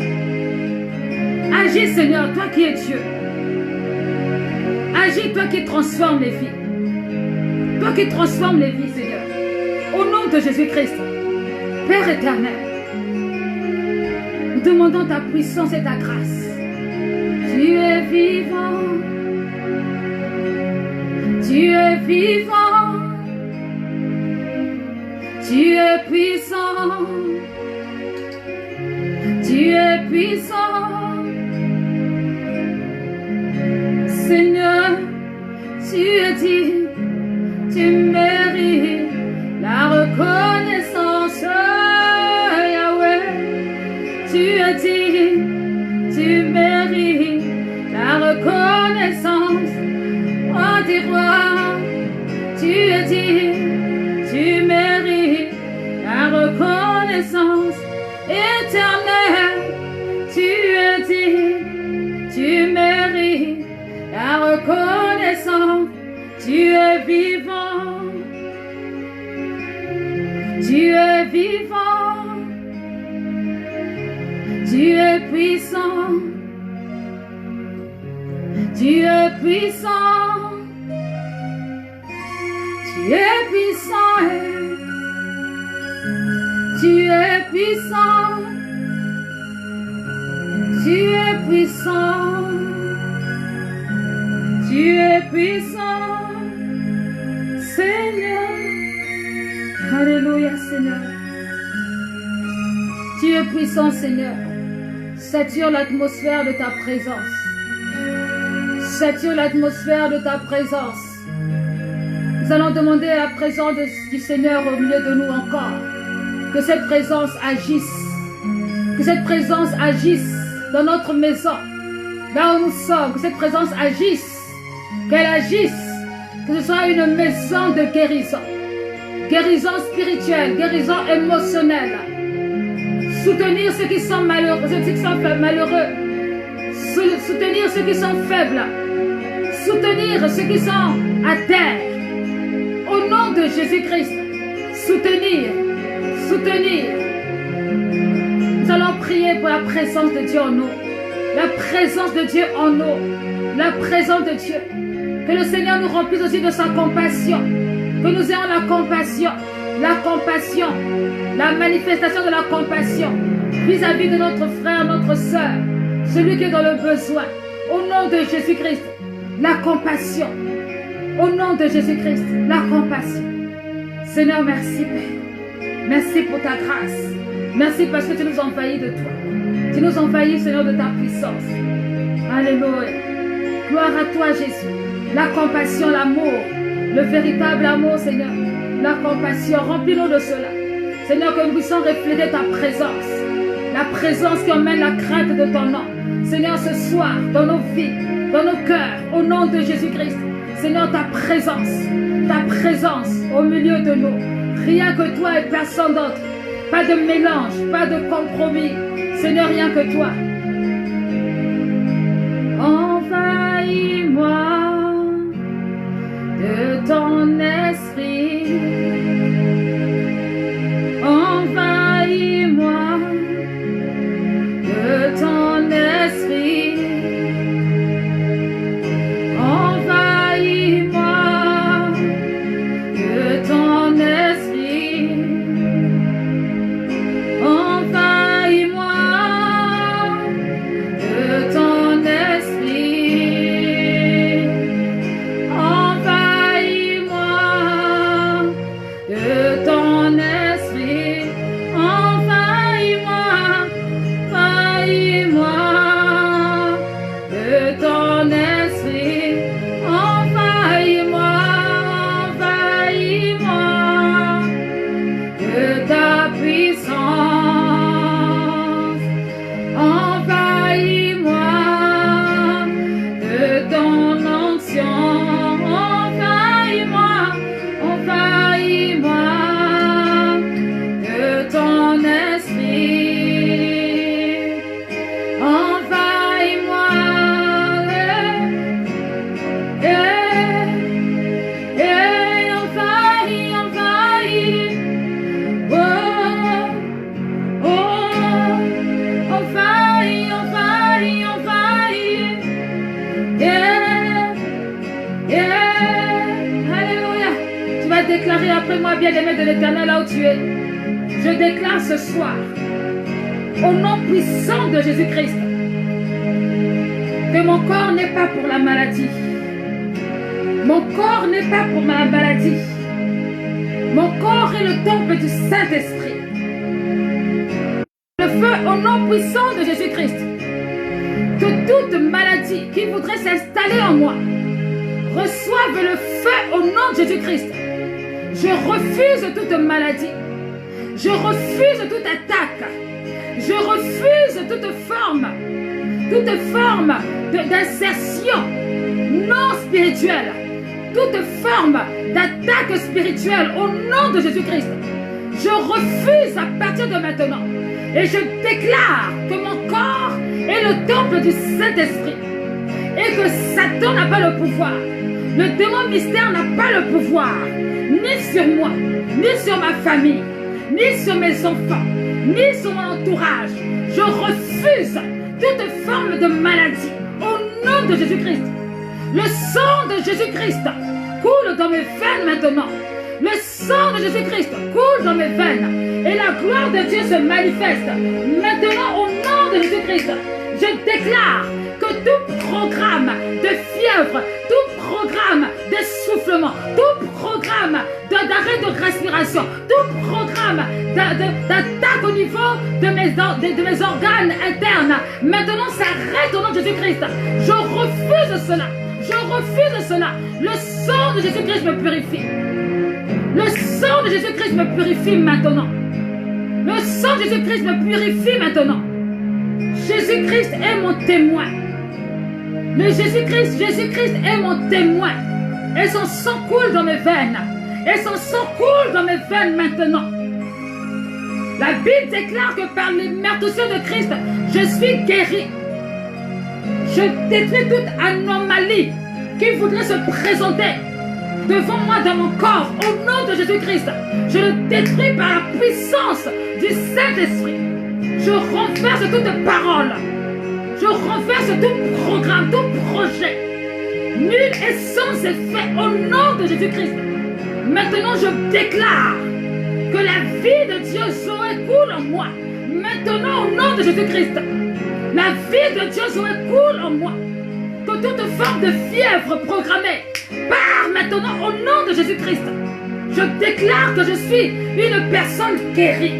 Agis, Seigneur, toi qui es Dieu. Agis, toi qui transformes les vies. Toi qui transformes les vies, Seigneur. Au nom de Jésus-Christ, Père éternel, nous demandons ta puissance et ta grâce. Tu es vivant. Tu es vivant. Tu es puissant. Tu es puissant. Seigneur, tu es digne. Tu mérites la reconnaissance, Yahweh. Tu es digne, tu mérites la reconnaissance, roi des rois. Tu es digne, tu mérites la reconnaissance éternelle. Tu es digne, tu mérites la reconnaissance. Tu es vivant, tu es vivant, tu es puissant, tu es puissant, tu es puissant, tu es puissant, tu es puissant, tu es puissant. Seigneur, alléluia Seigneur, tu es puissant Seigneur, sature l'atmosphère de ta présence, sature l'atmosphère de ta présence. Nous allons demander la présence du Seigneur au milieu de nous encore, que cette présence agisse, que cette présence agisse dans notre maison, là où nous sommes, que cette présence agisse, qu'elle agisse. Que ce soit une maison de guérison, guérison spirituelle, guérison émotionnelle. Soutenir ceux qui sont malheureux, soutenir ceux qui sont faibles, soutenir ceux qui sont à terre. Au nom de Jésus-Christ, soutenir. Nous allons prier pour la présence de Dieu en nous, la présence de Dieu en nous, la présence de Dieu. Que le Seigneur nous remplisse aussi de sa compassion. Que nous ayons la compassion, la manifestation de la compassion vis-à-vis de notre frère, notre soeur, celui qui est dans le besoin. Au nom de Jésus-Christ, la compassion. Au nom de Jésus-Christ, la compassion. Seigneur, merci Père. Merci pour ta grâce. Merci parce que tu nous envahis de toi. Tu nous envahis, Seigneur, de ta puissance. Alléluia. Gloire à toi, Jésus. La compassion, l'amour, le véritable amour, Seigneur. La compassion, remplis-nous de cela. Seigneur, que nous puissions refléter ta présence. La présence qui emmène la crainte de ton nom. Seigneur, ce soir, dans nos vies, dans nos cœurs, au nom de Jésus-Christ. Seigneur, ta présence au milieu de nous. Rien que toi et personne d'autre. Pas de mélange, pas de compromis. Seigneur, rien que toi. Envahis-moi de ton esprit, envahis-moi de ton esprit, envahis-moi de ton esprit, envahis-moi déclarer après moi, bien-aimé de l'Éternel, là où tu es. Je déclare ce soir, au nom puissant de Jésus-Christ, que mon corps n'est pas pour la maladie. Mon corps n'est pas pour ma maladie. Mon corps est le temple du Saint-Esprit. Le feu au nom puissant de Jésus-Christ. Que toute maladie qui voudrait s'installer en moi reçoive le feu au nom de Jésus-Christ. Je refuse toute maladie. Je refuse toute attaque. Je refuse toute forme d'insertion non spirituelle. Toute forme d'attaque spirituelle au nom de Jésus-Christ. Je refuse à partir de maintenant. Et je déclare que mon corps est le temple du Saint-Esprit. Et que Satan n'a pas le pouvoir. Le démon mystère n'a pas le pouvoir. Ni sur moi, ni sur ma famille, ni sur mes enfants, ni sur mon entourage. Je refuse toute forme de maladie. Au nom de Jésus-Christ. Le sang de Jésus-Christ coule dans mes veines maintenant. Le sang de Jésus-Christ coule dans mes veines. Et la gloire de Dieu se manifeste. Maintenant, au nom de Jésus-Christ, je déclare que tout programme de fièvre, tout programme d'essoufflement, tout programme d'arrêt de respiration, tout programme d'attaque au niveau de mes organes internes, maintenant s'arrête au nom de Jésus-Christ. Je refuse cela. Je refuse cela. Le sang de Jésus-Christ me purifie. Le sang de Jésus-Christ me purifie maintenant. Le sang de Jésus-Christ me purifie maintenant. Jésus-Christ est mon témoin. Le Jésus-Christ est mon témoin. Et son sang coule dans mes veines. Et son sang coule dans mes veines maintenant. La Bible déclare que par les meurtrissures de Christ, je suis guéri. Je détruis toute anomalie qui voudrait se présenter devant moi dans mon corps. Au nom de Jésus-Christ, je le détruis par la puissance du Saint-Esprit. Je renverse toute parole. Je renverse tout programme, tout projet. Nul et sans effet au nom de Jésus-Christ. Maintenant, je déclare que la vie de Dieu Zoé coule en moi. Maintenant, au nom de Jésus-Christ. La vie de Dieu Zoé coule en moi. Que toute forme de fièvre programmée part maintenant au nom de Jésus-Christ. Je déclare que je suis une personne guérie.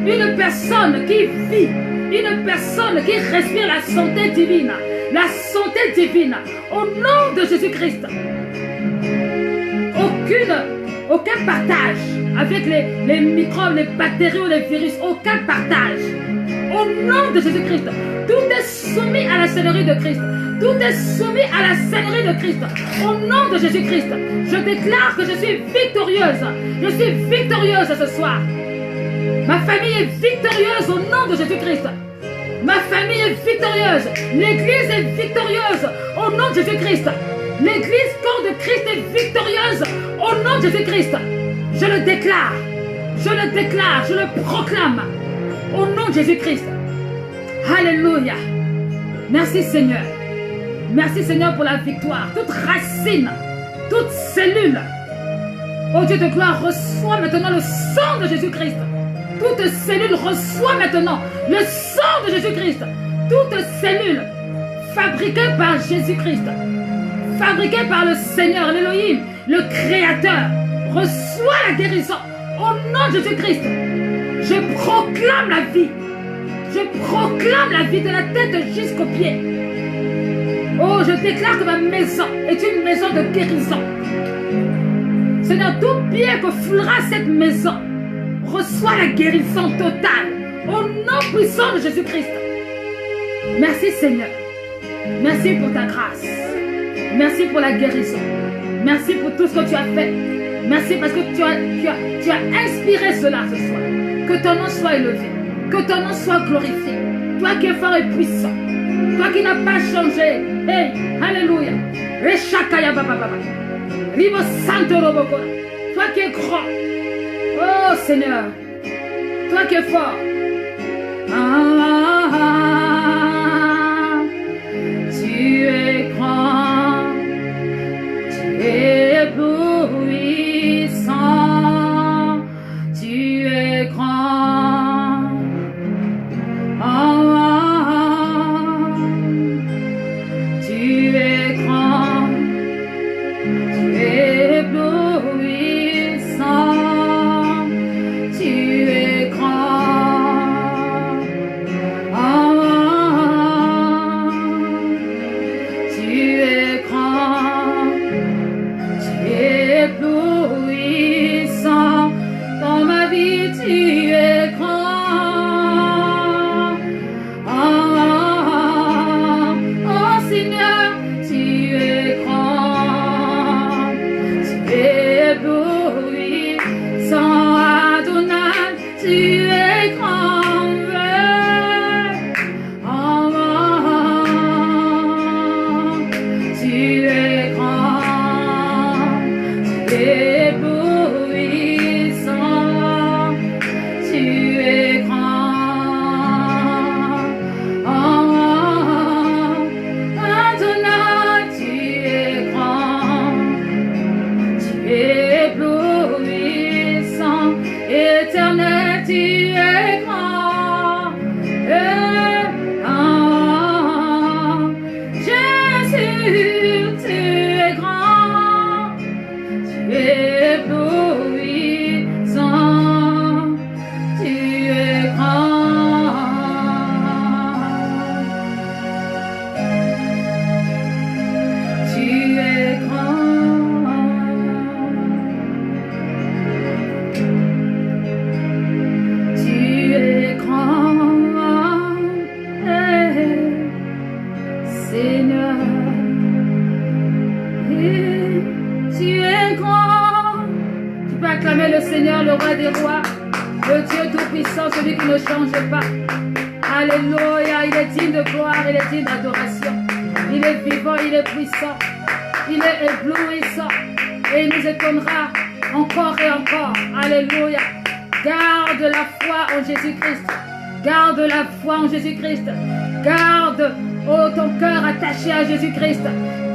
Une personne qui vit. Une personne qui respire la santé divine. La santé divine. Au nom de Jésus-Christ. Aucun partage avec les microbes, les bactéries ou les virus. Aucun partage. Au nom de Jésus-Christ. Tout est soumis à la Seigneurie de Christ. Tout est soumis à la Seigneurie de Christ. Au nom de Jésus-Christ. Je déclare que je suis victorieuse. Je suis victorieuse ce soir. Ma famille est victorieuse au nom de Jésus-Christ. Ma famille est victorieuse. L'église est victorieuse au nom de Jésus-Christ. L'église corps de Christ est victorieuse au nom de Jésus-Christ. Je le déclare. Je le déclare. Je le proclame au nom de Jésus-Christ. Alléluia. Merci Seigneur. Merci Seigneur pour la victoire. Toute racine, toute cellule, oh Dieu de gloire, reçoit maintenant le sang de Jésus-Christ. Toute cellule reçoit maintenant le sang de Jésus-Christ. Toute cellule fabriquée par Jésus-Christ, fabriquée par le Seigneur, l'Élohim, le Créateur, reçoit la guérison au nom de Jésus-Christ. Je proclame la vie. Je proclame la vie de la tête jusqu'aux pieds. Oh, je déclare que ma maison est une maison de guérison. Seigneur, tout pied que foulera cette maison reçoit la guérison totale au nom puissant de Jésus-Christ. Merci Seigneur. Merci pour ta grâce. Merci pour la guérison. Merci pour tout ce que tu as fait. Merci parce que tu as inspiré cela ce soir. Que ton nom soit élevé. Que ton nom soit glorifié. Toi qui es fort et puissant. Toi qui n'as pas changé. Hey, alléluia. Toi qui es grand. Oh Seigneur. Toi qui es fort. Tu es grand. Tu es puissant. est le Seigneur, le roi des rois, le Dieu tout-puissant, celui qui ne change pas. Alléluia, il est digne de gloire, il est digne d'adoration. Il est vivant, il est puissant, il est éblouissant et il nous étonnera encore et encore. Alléluia. Garde la foi en Jésus-Christ. Garde la foi en Jésus-Christ. Garde ton cœur attaché à Jésus-Christ.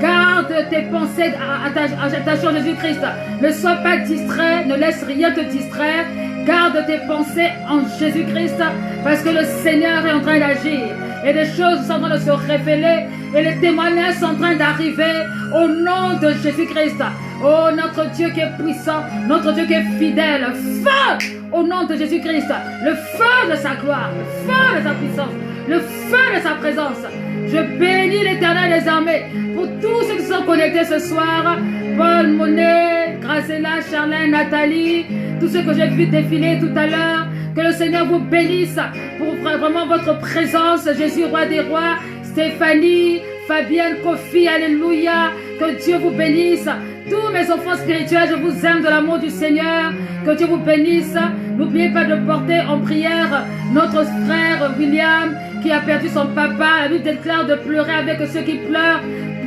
Garde tes pensées attachées à Jésus-Christ. Ne sois pas distrait, ne laisse rien te distraire. Garde tes pensées en Jésus-Christ parce que le Seigneur est en train d'agir. Et des choses sont en train de se révéler et les témoignages sont en train d'arriver au nom de Jésus-Christ. Oh, notre Dieu qui est puissant, notre Dieu qui est fidèle. Feu au nom de Jésus-Christ. Le feu de sa gloire, le feu de sa puissance, le feu de sa présence. Je bénis l'Éternel des armées pour tous ceux qui sont connectés ce soir. Paul, Monet, Gracella, Charlène, Nathalie, tous ceux que j'ai vu défiler tout à l'heure. Que le Seigneur vous bénisse pour vraiment votre présence. Jésus, roi des rois, Stéphanie, Fabienne, Kofi, alléluia. Que Dieu vous bénisse. Tous mes enfants spirituels, je vous aime de l'amour du Seigneur. Que Dieu vous bénisse. N'oubliez pas de porter en prière notre frère William qui a perdu son papa. La Bible déclare de pleurer avec ceux qui pleurent.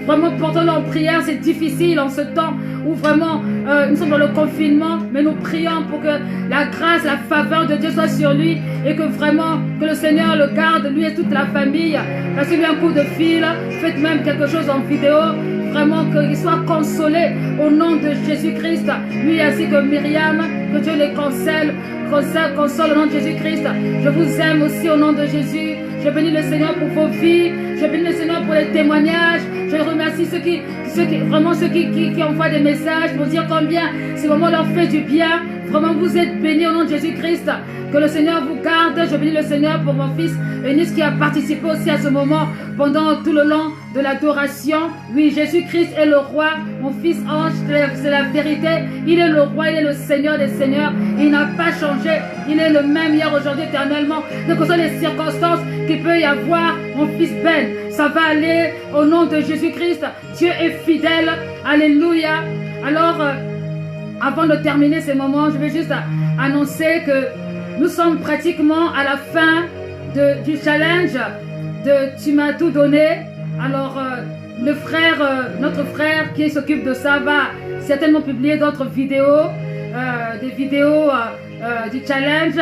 Vraiment, portons-le en prière. C'est difficile en ce temps où vraiment nous sommes dans le confinement, mais nous prions pour que la grâce, la faveur de Dieu soit sur lui et que vraiment que le Seigneur le garde, lui et toute la famille. Passez-lui un coup de fil, faites même quelque chose en vidéo, vraiment qu'il soit consolé au nom de Jésus-Christ, lui ainsi que Myriam, que Dieu les console au nom de Jésus-Christ. Je vous aime aussi au nom de Jésus. Je bénis le Seigneur pour vos vies. Je bénis le Seigneur pour les témoignages. Je remercie ceux qui envoient des messages pour dire combien ce moment leur fait du bien. Vraiment, vous êtes bénis au nom de Jésus-Christ. Que le Seigneur vous garde. Je bénis le Seigneur pour mon fils Eunice qui a participé aussi à ce moment pendant tout le long de l'adoration. Oui, Jésus-Christ est le roi. Mon fils Ange, c'est la vérité. Il est le roi, il est le Seigneur des seigneurs. Il n'a pas changé. Il est le même hier, aujourd'hui, éternellement. Quelles que soient les circonstances qu'il peut y avoir, mon fils Ben, ça va aller au nom de Jésus-Christ. Dieu est fidèle. Alléluia. Alors, avant de terminer ces moments, je vais juste annoncer que nous sommes pratiquement à la fin du challenge de Tu m'as tout donné. Alors, notre frère qui s'occupe de ça va certainement publier d'autres vidéos, des vidéos du challenge.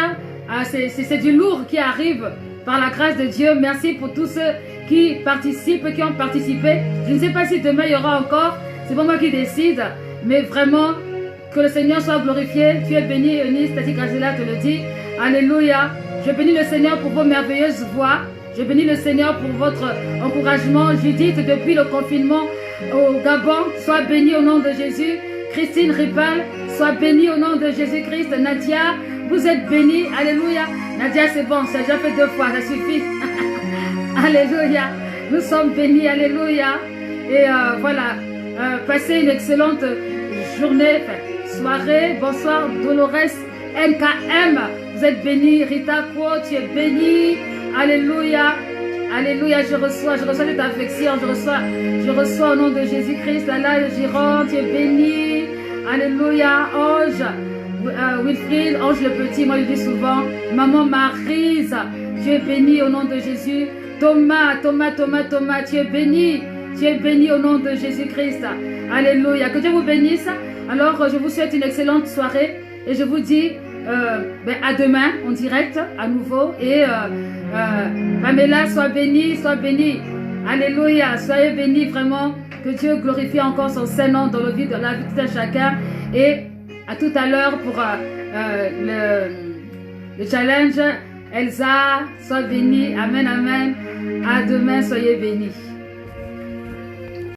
C'est du lourd qui arrive par la grâce de Dieu. Merci pour tous ceux qui participent, qui ont participé. Je ne sais pas si demain il y aura encore, c'est pas moi qui décide, mais vraiment que le Seigneur soit glorifié. Tu es béni, Eunice, Tati Gracella te le dit. Alléluia. Je bénis le Seigneur pour vos merveilleuses voix. Je bénis le Seigneur pour votre encouragement. Judith, depuis le confinement au Gabon, sois bénie au nom de Jésus. Christine Ripal, sois bénie au nom de Jésus-Christ. Nadia, vous êtes bénie. Alléluia. Nadia, c'est bon, ça a déjà fait 2 fois, ça suffit. Alléluia. Nous sommes bénis. Alléluia. Et voilà. Passez une excellente journée, soirée. Bonsoir, Dolores NKM. Vous êtes bénis. Rita Kwo, tu es bénie. Alléluia. Alléluia. Je reçois cette affection. Je reçois au nom de Jésus-Christ. Lala Giron, tu es bénie. Alléluia. Ange. Wilfried, Ange le petit, moi je dis souvent. Maman Maryse, tu es bénie au nom de Jésus. Thomas, tu es béni. Tu es béni au nom de Jésus-Christ. Alléluia. Que Dieu vous bénisse. Alors, je vous souhaite une excellente soirée. Et je vous dis à demain en direct à nouveau. Et Pamela, sois bénie, sois bénie. Alléluia. Soyez bénis vraiment. Que Dieu glorifie encore son Saint-Nom dans la vie de tout chacun. Et à tout à l'heure pour le challenge. Elsa, sois bénie. Amen, amen. À demain, soyez bénis.